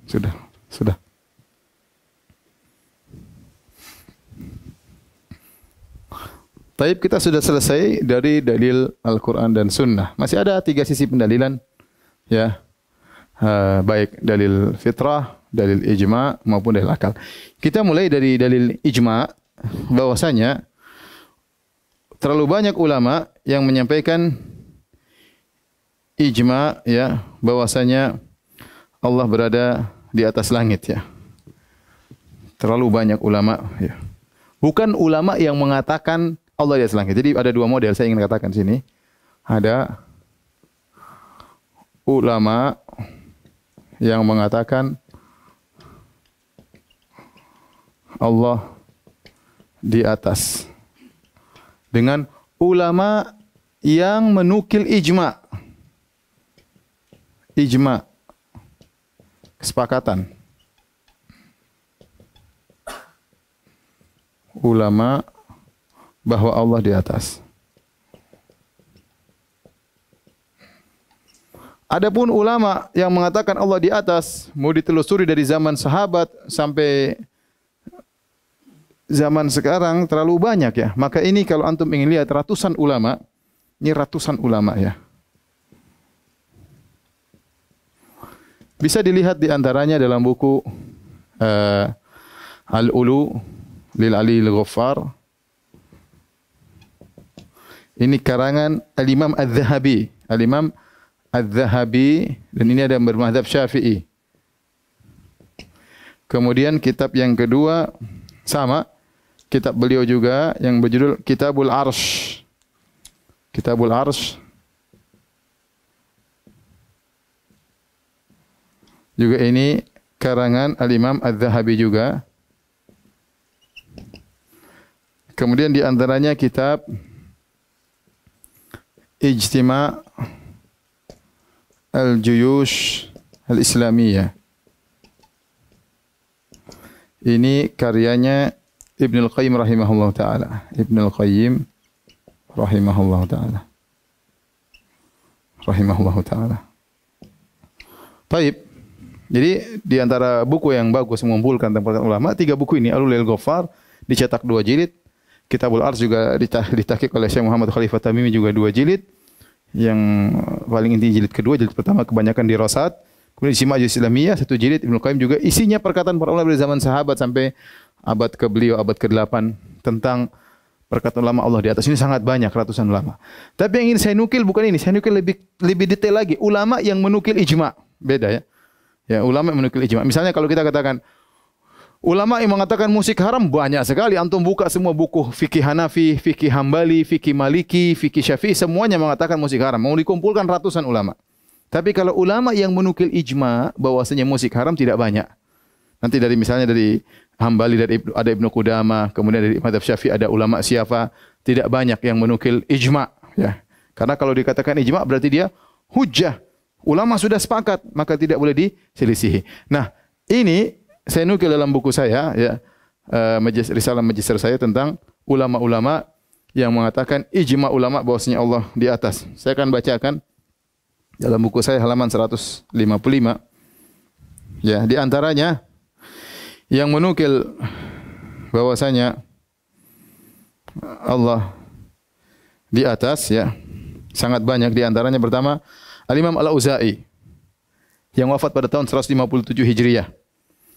Sudah. Taib, kita sudah selesai dari dalil Al-Quran dan Sunnah. Masih ada 3 sisi pendalilan, ya, baik dalil fitrah, dalil ijma' maupun dalil akal. Kita mulai dari dalil ijma', bahwasanya terlalu banyak ulama yang menyampaikan ijma', ya, bahwasanya Allah berada di atas langit, ya. Terlalu banyak ulama, ya. Bukan ulama yang mengatakan Allah di atas langit. Jadi ada 2 model saya ingin katakan sini. Ada ulama yang mengatakan Allah di atas. Dengan ulama yang menukil ijma. Ijma. Kesepakatan. Ulama bahwa Allah di atas. Adapun ulama yang mengatakan Allah di atas, mau ditelusuri dari zaman sahabat sampai zaman sekarang terlalu banyak ya. Maka ini kalau antum ingin lihat ratusan ulama, ini ratusan ulama ya. Bisa dilihat di antaranya dalam buku Al-Ulu lil Ali al-Ghaffar. Ini karangan Al-Imam Al-Zahabi. Al-Imam Al-Zahabi, dan ini ada yang bermadzhab Syafi'i. Kemudian kitab yang kedua sama, kitab beliau juga yang berjudul Kitabul Arsh. Kitabul Arsh. Juga ini karangan Al-Imam Al-Zahabi juga. Kemudian di antaranya kitab Ijtima' Al-Juyush Al-Islamiyah. Ini karyanya Ibnul Qayyim rahimahullah ta'ala. Ibnul Qayyim rahimahullah ta'ala. Rahimahullah ta'ala. Baik. Jadi di antara buku yang bagus mengumpulkan tentang ulama, 3 buku ini. Al-Ulu lil Ghaffar dicetak 2 jilid. Kitabul Arsh juga ditahqiq oleh Syekh Muhammad Khalifah Tamimi juga 2 jilid. Yang paling inti jilid kedua, jilid pertama kebanyakan dirasat. Kemudian Ijtima' Islamiyah 1 jilid. Ibnu Qayyim juga isinya perkataan para ulama dari zaman sahabat sampai abad ke beliau, abad ke-8 tentang perkataan ulama Allah di atas. Ini sangat banyak, ratusan ulama. Tapi yang ingin saya nukil bukan ini, saya nukil lebih detail lagi. Ulama yang menukil ijma', beda ya. Ya, ulama yang menukil ijma'. Misalnya kalau kita katakan ulama yang mengatakan musik haram banyak sekali. Antum buka semua buku fikih Hanafi, fikih Hambali, fikih Maliki, fikih Syafi'i, semuanya mengatakan musik haram. Mau dikumpulkan ratusan ulama. Tapi kalau ulama yang menukil ijma' bahwasanya musik haram tidak banyak. Nanti dari misalnya dari Hambali ada Ibnu Qudamah, kemudian dari mazhab Syafi'i ada ulama siapa, tidak banyak yang menukil ijma', ya. Karena kalau dikatakan ijma' berarti dia hujjah. Ulama sudah sepakat, maka tidak boleh diselisihi. Nah, ini saya nukil dalam buku saya, ya, risalah magister saya tentang ulama-ulama yang mengatakan ijma' ulama bahwasanya Allah di atas. Saya akan bacakan dalam buku saya halaman 155. Ya, di antaranya yang menukil bahwasanya Allah di atas, ya, sangat banyak. Di antaranya pertama Al-Imam Al-Auza'i yang wafat pada tahun 157 Hijriah.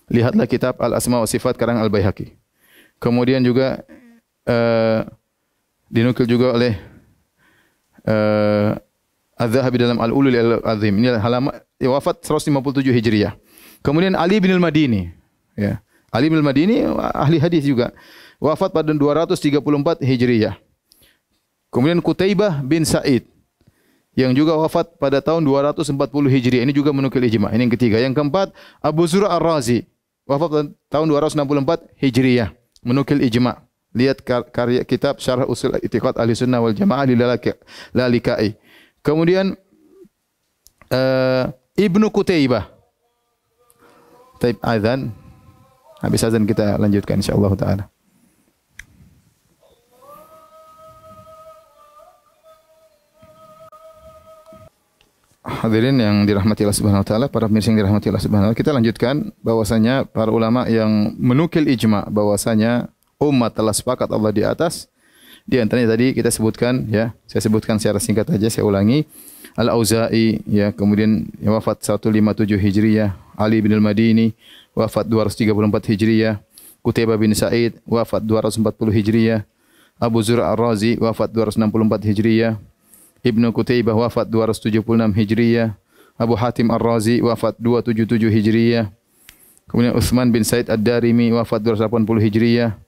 Lihatlah kitab Al-Asma wa Sifat karang Al-Baihaqi. Kemudian juga dinukil juga oleh Az-Zahabi dalam Al-Ulu Al-Azim. Ini halaman wafat 157 Hijriah. Kemudian Ali bin Al-Madini, ya. Ali bin Al-Madini ahli hadis juga. Wafat pada 234 Hijriah. Kemudian Qutaibah bin Sa'id yang juga wafat pada tahun 240 Hijriah. Ini juga menukil ijma'. Ini yang ketiga. Yang keempat Abu Zur'a Ar-Razi wafat pada tahun 264 Hijriah, menukil ijma'. Lihat karya kitab Syarah Usul I'tiqad Ahlussunnah wal Jamaah Lalikai. Kemudian Ibnu Qutaibah. Taib azan. Habis azan kita lanjutkan insyaallah taala. Hadirin yang dirahmati Allah Subhanahu wa taala, para pemirsa yang dirahmati Allah Subhanahu wa taala, kita lanjutkan bahwasanya para ulama yang menukil ijma' bahwasanya umat telah sepakat Allah di atas. Di antaranya tadi kita sebutkan, ya, saya sebutkan secara singkat saja, saya ulangi. Al-Auza'i, ya, kemudian yang wafat 157 Hijriah, Ali bin Al-Madini wafat 234 Hijriah, Qutaibah bin Sa'id wafat 240 Hijriah, Abu Zur'a Ar-Razi wafat 264 Hijriah, Ibnu Qutaibah wafat 276 Hijriah, Abu Hatim Ar-Razi wafat 277 Hijriah, kemudian Utsman bin Said Ad-Darimi wafat 280 Hijriah,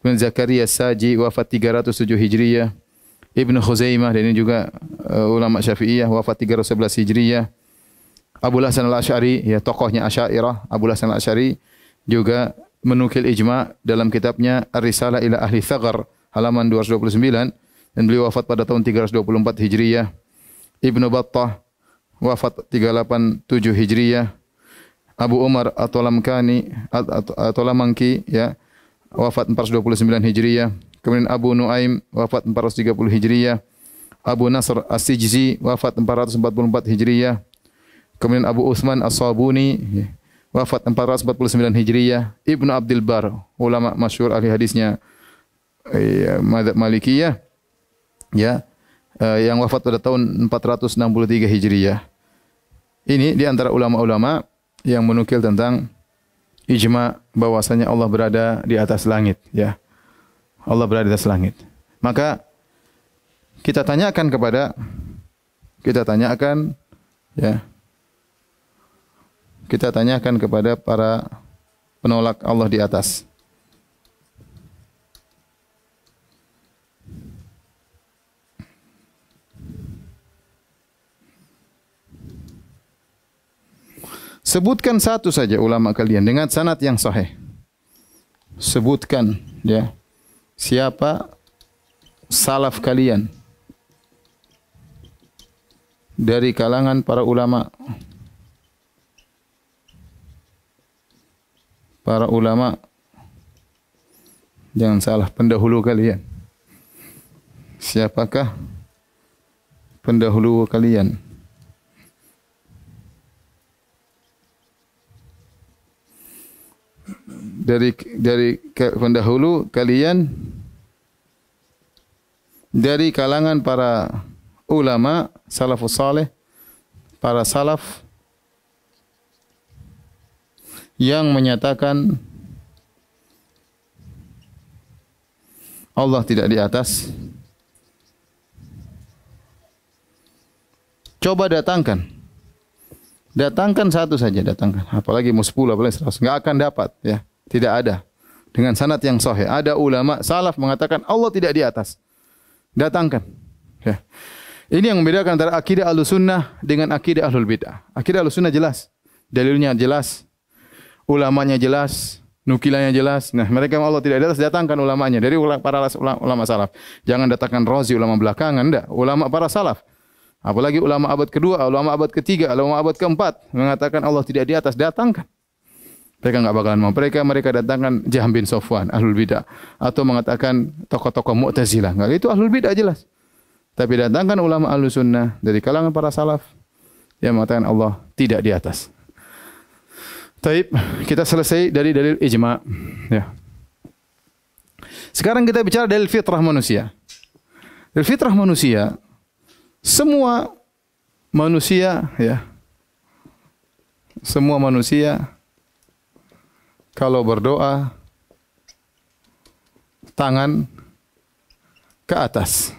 kemudian Zakaria Saji wafat 307 Hijriah, Ibnu Khuzaimah, dan ini juga ulama Syafi'iyah, wafat 311 Hijriah, Abu Hasan Al-Asy'ari, ya, tokohnya Asy'ariyah, Abu Hasan Al-Asy'ari juga menukil ijma' dalam kitabnya Ar-Risalah ila Ahli Tsaghar halaman 229 dan beliau wafat pada tahun 324 Hijriyah. Ibnu Battah wafat 387 Hijriyah. Abu Umar At-Talamangki ya wafat 429 Hijriyah. Kemudian Abu Nuaim wafat 430 Hijriyah. Abu Nasr As-Sijzi wafat 444 Hijriyah. Kemudian Abu Utsman As-Sabuni wafat 449 Hijriyah. Ibnu Abdul Bar, ulama masyhur ahli hadisnya mazhab Malikiyah ya, yang wafat pada tahun 463 Hijriyah. Ini di antara ulama-ulama yang menukil tentang ijma' bahwasanya Allah berada di atas langit ya. Allah berada di atas langit. Maka kita tanyakan ya. Kita tanyakan kepada para penolak Allah di atas. Sebutkan satu saja ulama kalian dengan sanad yang sahih. Sebutkan ya. Siapa salaf kalian dari kalangan para ulama. Para ulama, jangan salah, pendahulu kalian. Siapakah pendahulu kalian? Dari pendahulu kalian dari kalangan para ulama salafus saleh, para salaf yang menyatakan Allah tidak di atas. Coba datangkan. Datangkan satu saja, datangkan. Apalagi mau 10, apalagi 100. Enggak akan dapat ya. Tidak ada. Dengan sanad yang sahih. Ada ulama salaf mengatakan Allah tidak di atas. Datangkan. Ya. Ini yang membedakan antara akidah Ahlussunnah dengan akidah Ahlul Bidah. Akidah Ahlussunnah jelas. Dalilnya jelas. Ulamanya jelas, nukilannya jelas. Nah, mereka Allah tidak di atas, datangkan ulamanya dari para ulama salaf. Jangan datangkan Razi ulama belakangan, enggak. Ulama para salaf. Apalagi ulama abad kedua, ulama abad ketiga, ulama abad keempat mengatakan Allah tidak di atas, datangkan. Mereka enggak bakalan mau. Mereka datangkan Jahm bin Safwan, Ahlul Bidah, atau mengatakan tokoh-tokoh Mu'tazilah. Enggak, itu Ahlul Bidah jelas. Tapi datangkan ulama Ahlussunnah dari kalangan para salaf yang mengatakan Allah tidak di atas. Taib, kita selesai dari dalil ijma'. Ya. Sekarang kita bicara dalil fitrah manusia. Dalil fitrah manusia, semua manusia ya, semua manusia kalau berdoa tangan ke atas.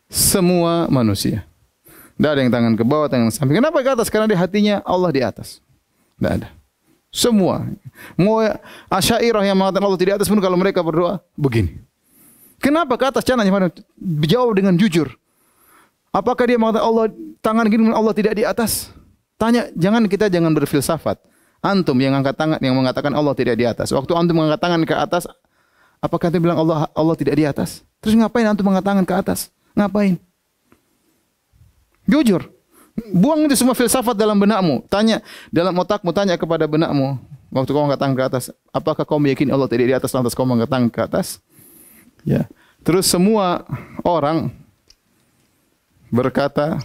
Semua manusia. Tidak ada yang tangan ke bawah, tangan ke samping. Kenapa ke atas? Karena di hatinya Allah di atas. Tidak ada. Semua. Mau Asy'ariyah yang mengatakan Allah tidak di atas pun kalau mereka berdoa begini. Kenapa ke atas? Caranya jawab dengan jujur. Apakah dia mengatakan Allah tangan gini Allah tidak di atas? Tanya, jangan berfilsafat. Antum yang angkat tangan yang mengatakan Allah tidak di atas. Waktu antum mengangkat tangan ke atas, apakah antum bilang Allah tidak di atas? Terus ngapain antum mengangkat tangan ke atas? Ngapain? Jujur. Buang itu semua filsafat dalam benakmu. Tanya dalam otakmu, tanya kepada benakmu. Waktu kau angkat tangan ke atas, apakah kau meyakini Allah tidak di atas lantas kau angkat tangan ke atas? Ya. Terus semua orang berkata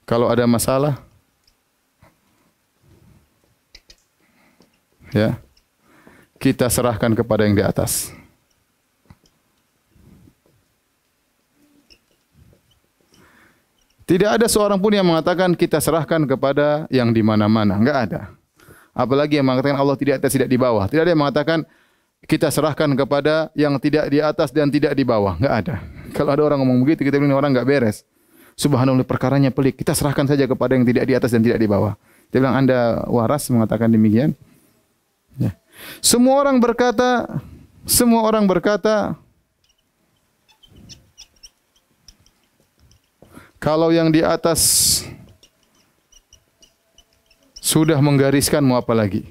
kalau ada masalah ya, kita serahkan kepada yang di atas. Tidak ada seorang pun yang mengatakan kita serahkan kepada yang di mana-mana. Enggak ada. Apalagi yang mengatakan Allah tidak atas, tidak di bawah. Tidak ada yang mengatakan kita serahkan kepada yang tidak di atas dan tidak di bawah. Enggak ada. Kalau ada orang ngomong begitu, kita bilang orang enggak beres. Subhanallah, perkaranya pelik. Kita serahkan saja kepada yang tidak di atas dan tidak di bawah. Dia bilang Anda waras mengatakan demikian. Ya. Semua orang berkata kalau yang di atas sudah menggariskan mau apa lagi?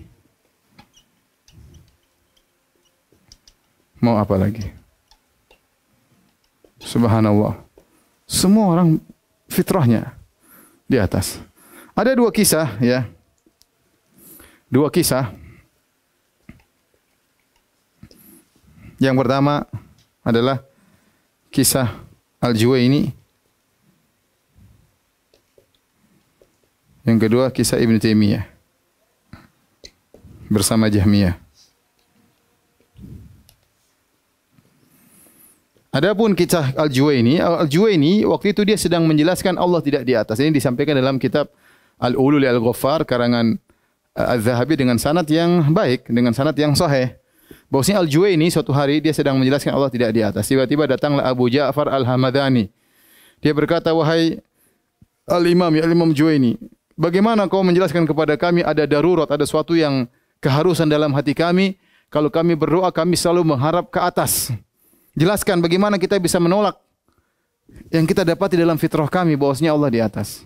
Mau apa lagi? Subhanallah. Semua orang fitrahnya di atas. Ada dua kisah ya. Dua kisah. Yang pertama adalah kisah Al-Juwaini. Yang kedua kisah Ibnu Taimiyah bersama Jahmiyah. Adapun kisah Al-Juwaini waktu itu dia sedang menjelaskan Allah tidak di atas. Ini disampaikan dalam kitab Al-Ulu li Al-Ghaffar karangan Az-Zahabi dengan sanad yang baik, dengan sanad yang sahih. Bahwasanya Al-Juwaini suatu hari dia sedang menjelaskan Allah tidak di atas. Tiba-tiba datanglah Abu Ja'far Al-Hamadani. Dia berkata, "Wahai Al-Imam, ya Imam Juwaini, bagaimana kau menjelaskan kepada kami ada darurat, ada suatu yang keharusan dalam hati kami. Kalau kami berdoa, kami selalu mengharap ke atas. Jelaskan bagaimana kita bisa menolak yang kita dapati dalam fitrah kami bahwasanya Allah di atas."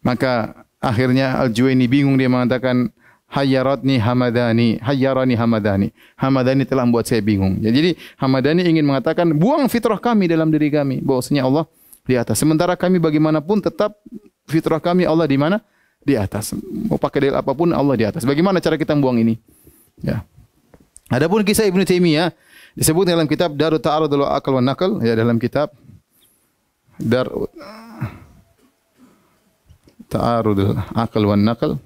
Maka akhirnya Al-Juwaini bingung, dia mengatakan, "Hayyarani Hamadani, hayyarani Hamadani." Hamadani telah membuat saya bingung. Ya, jadi Hamadani ingin mengatakan buang fitrah kami dalam diri kami bahwasanya Allah di atas. Sementara kami bagaimanapun tetap fitrah kami Allah di mana? Di atas. Mau pakai dalil apapun Allah di atas. Bagaimana cara kita membuang ini? Ya. Adapun kisah Ibnu Taimiyah disebut dalam kitab Darut Ta'arudul Aql wan Naql, ya, dalam kitab Darut Ta'arudul Aql wan Naql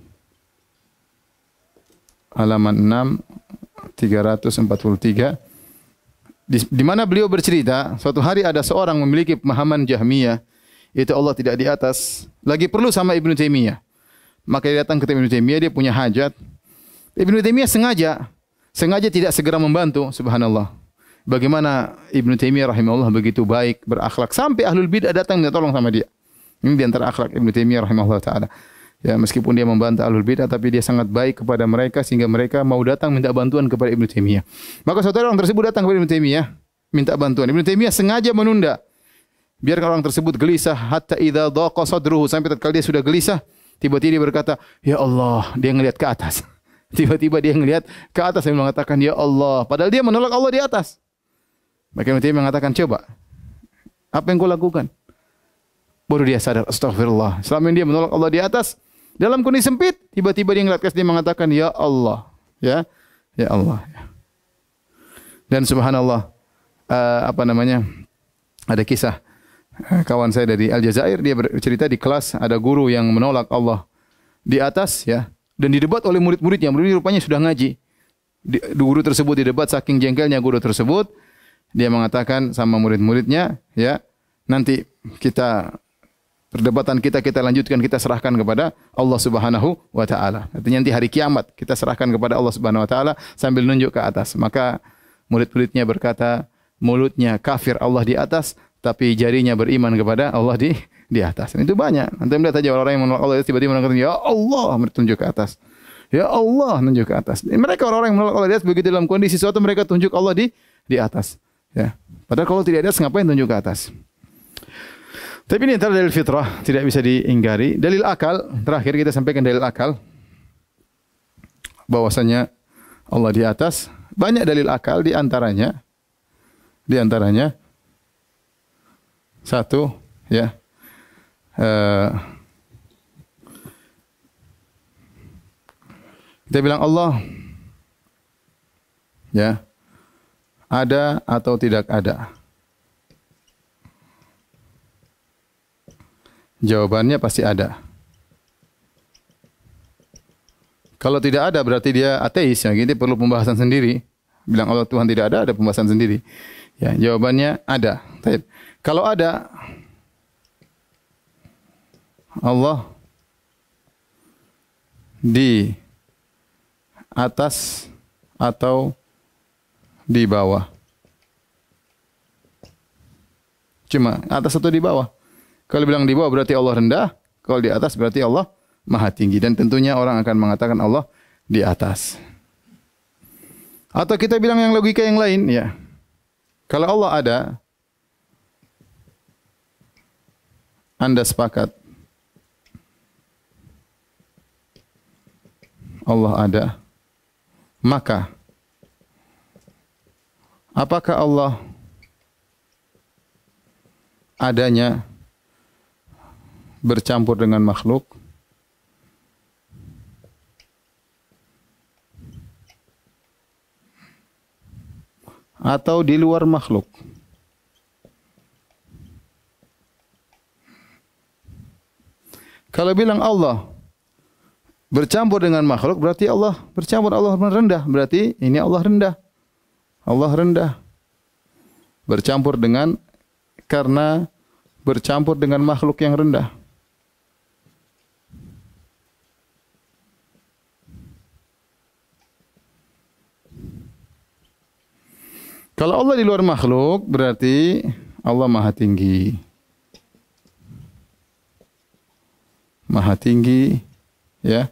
halaman 6 343 di mana beliau bercerita suatu hari ada seorang memiliki pemahaman Jahmiyah itu Allah tidak di atas, lagi perlu sama Ibnu Taimiyah. Maka dia datang ke Ibnu Taimiyah, dia punya hajat. Ibnu Taimiyah sengaja tidak segera membantu, subhanallah. Bagaimana Ibnu Taimiyah rahimahullah begitu baik, berakhlak sampai ahlul bidah datang minta tolong sama dia. Ini di antara akhlak Ibnu Taimiyah rahimahullah taala. Ya, meskipun dia membantah ahlul bidah tapi dia sangat baik kepada mereka sehingga mereka mau datang minta bantuan kepada Ibnu Taimiyah. Maka suatu orang tersebut datang kepada Ibnu Taimiyah minta bantuan. Ibnu Taimiyah sengaja menunda biar orang tersebut gelisah hatta idza dhaqa sadruhu, sampai tatkala dia sudah gelisah tiba-tiba dia berkata, "Ya Allah," dia ngelihat ke atas. Tiba-tiba dia ngelihat ke atas dan mengatakan, "Ya Allah," padahal dia menolak Allah di atas. Maka Ibnu Taimiyah mengatakan, "Coba, apa yang kau lakukan?" Baru dia sadar, astagfirullah. Selama ini dia menolak Allah di atas, dalam kondisi sempit, tiba-tiba dia ngelihat ke atas, dia mengatakan, "Ya Allah," ya, "Ya Allah." Dan subhanallah, ada kisah kawan saya dari Aljazair, dia bercerita di kelas ada guru yang menolak Allah di atas, ya, dan didebat oleh murid-muridnya. Murid rupanya sudah ngaji. Guru tersebut didebat, saking jengkelnya guru tersebut, dia mengatakan sama murid-muridnya, ya, nanti perdebatan kita lanjutkan, kita serahkan kepada Allah Subhanahu wa taala. Artinya nanti hari kiamat kita serahkan kepada Allah Subhanahu wa taala sambil nunjuk ke atas. Maka murid-muridnya berkata, mulutnya kafir Allah di atas, tapi jarinya beriman kepada Allah di atas. Dan itu banyak. Nanti melihat saja orang yang menolak Allah tiba-tiba mengatakan, "Ya Allah," tunjuk ke atas. "Ya Allah," tunjuk ke atas. Mereka orang-orang yang menolak Allah di atas begitu dalam kondisi sesuatu mereka tunjuk Allah di atas. Ya. Padahal kalau tidak di atas ngapain tunjuk ke atas? Tapi ini antara dalil fitrah, tidak bisa diingkari. Dalil akal, terakhir kita sampaikan dalil akal. Bahwasanya Allah di atas, banyak dalil akal di antaranya satu, ya, kita bilang Allah, ya, ada atau tidak ada. Jawabannya pasti ada. Kalau tidak ada berarti dia ateis, ya, gitu perlu pembahasan sendiri. Bilang Allah Tuhan tidak ada pembahasan sendiri. Ya, jawabannya ada. Kalau ada, Allah di atas atau di bawah? Cuma atas atau di bawah? Kalau bilang di bawah berarti Allah rendah, kalau di atas berarti Allah maha tinggi. Dan tentunya orang akan mengatakan Allah di atas. Atau kita bilang yang logika yang lain, ya. Kalau Allah ada, Anda sepakat Allah ada, maka Apakah Allah adanya bercampur dengan makhluk? Atau di luar makhluk? Kalau bilang Allah bercampur dengan makhluk, berarti Allah bercampur, Allah rendah. Berarti ini Allah rendah. Allah rendah. Bercampur dengan, karena bercampur dengan makhluk yang rendah. Kalau Allah di luar makhluk, berarti Allah maha tinggi. Maha tinggi, ya,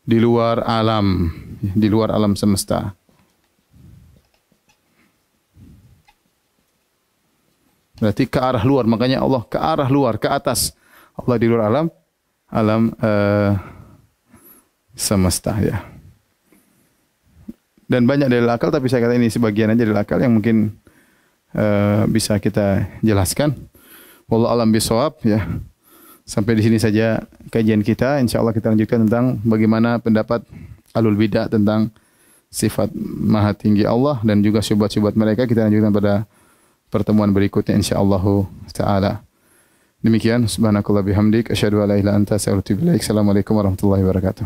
di luar alam semesta. Berarti ke arah luar, makanya Allah ke arah luar, ke atas. Allah di luar alam semesta, ya. Dan banyak dalil akal, tapi saya kata ini sebagian aja dalil akal yang mungkin bisa kita jelaskan. Wallahu a'lam bishawab, ya. Sampai di sini saja kajian kita. Insyaallah kita lanjutkan tentang bagaimana pendapat Ahlul Bidah tentang sifat maha tinggi Allah dan juga syubhat-syubhat mereka. Kita lanjutkan pada pertemuan berikutnya insyaallah taala. Demikian, subhanakallah bihamdik asyhadu an la ilaha illa anta astaghfiruka wa atubu ilaik. Assalamualaikum warahmatullahi wabarakatuh.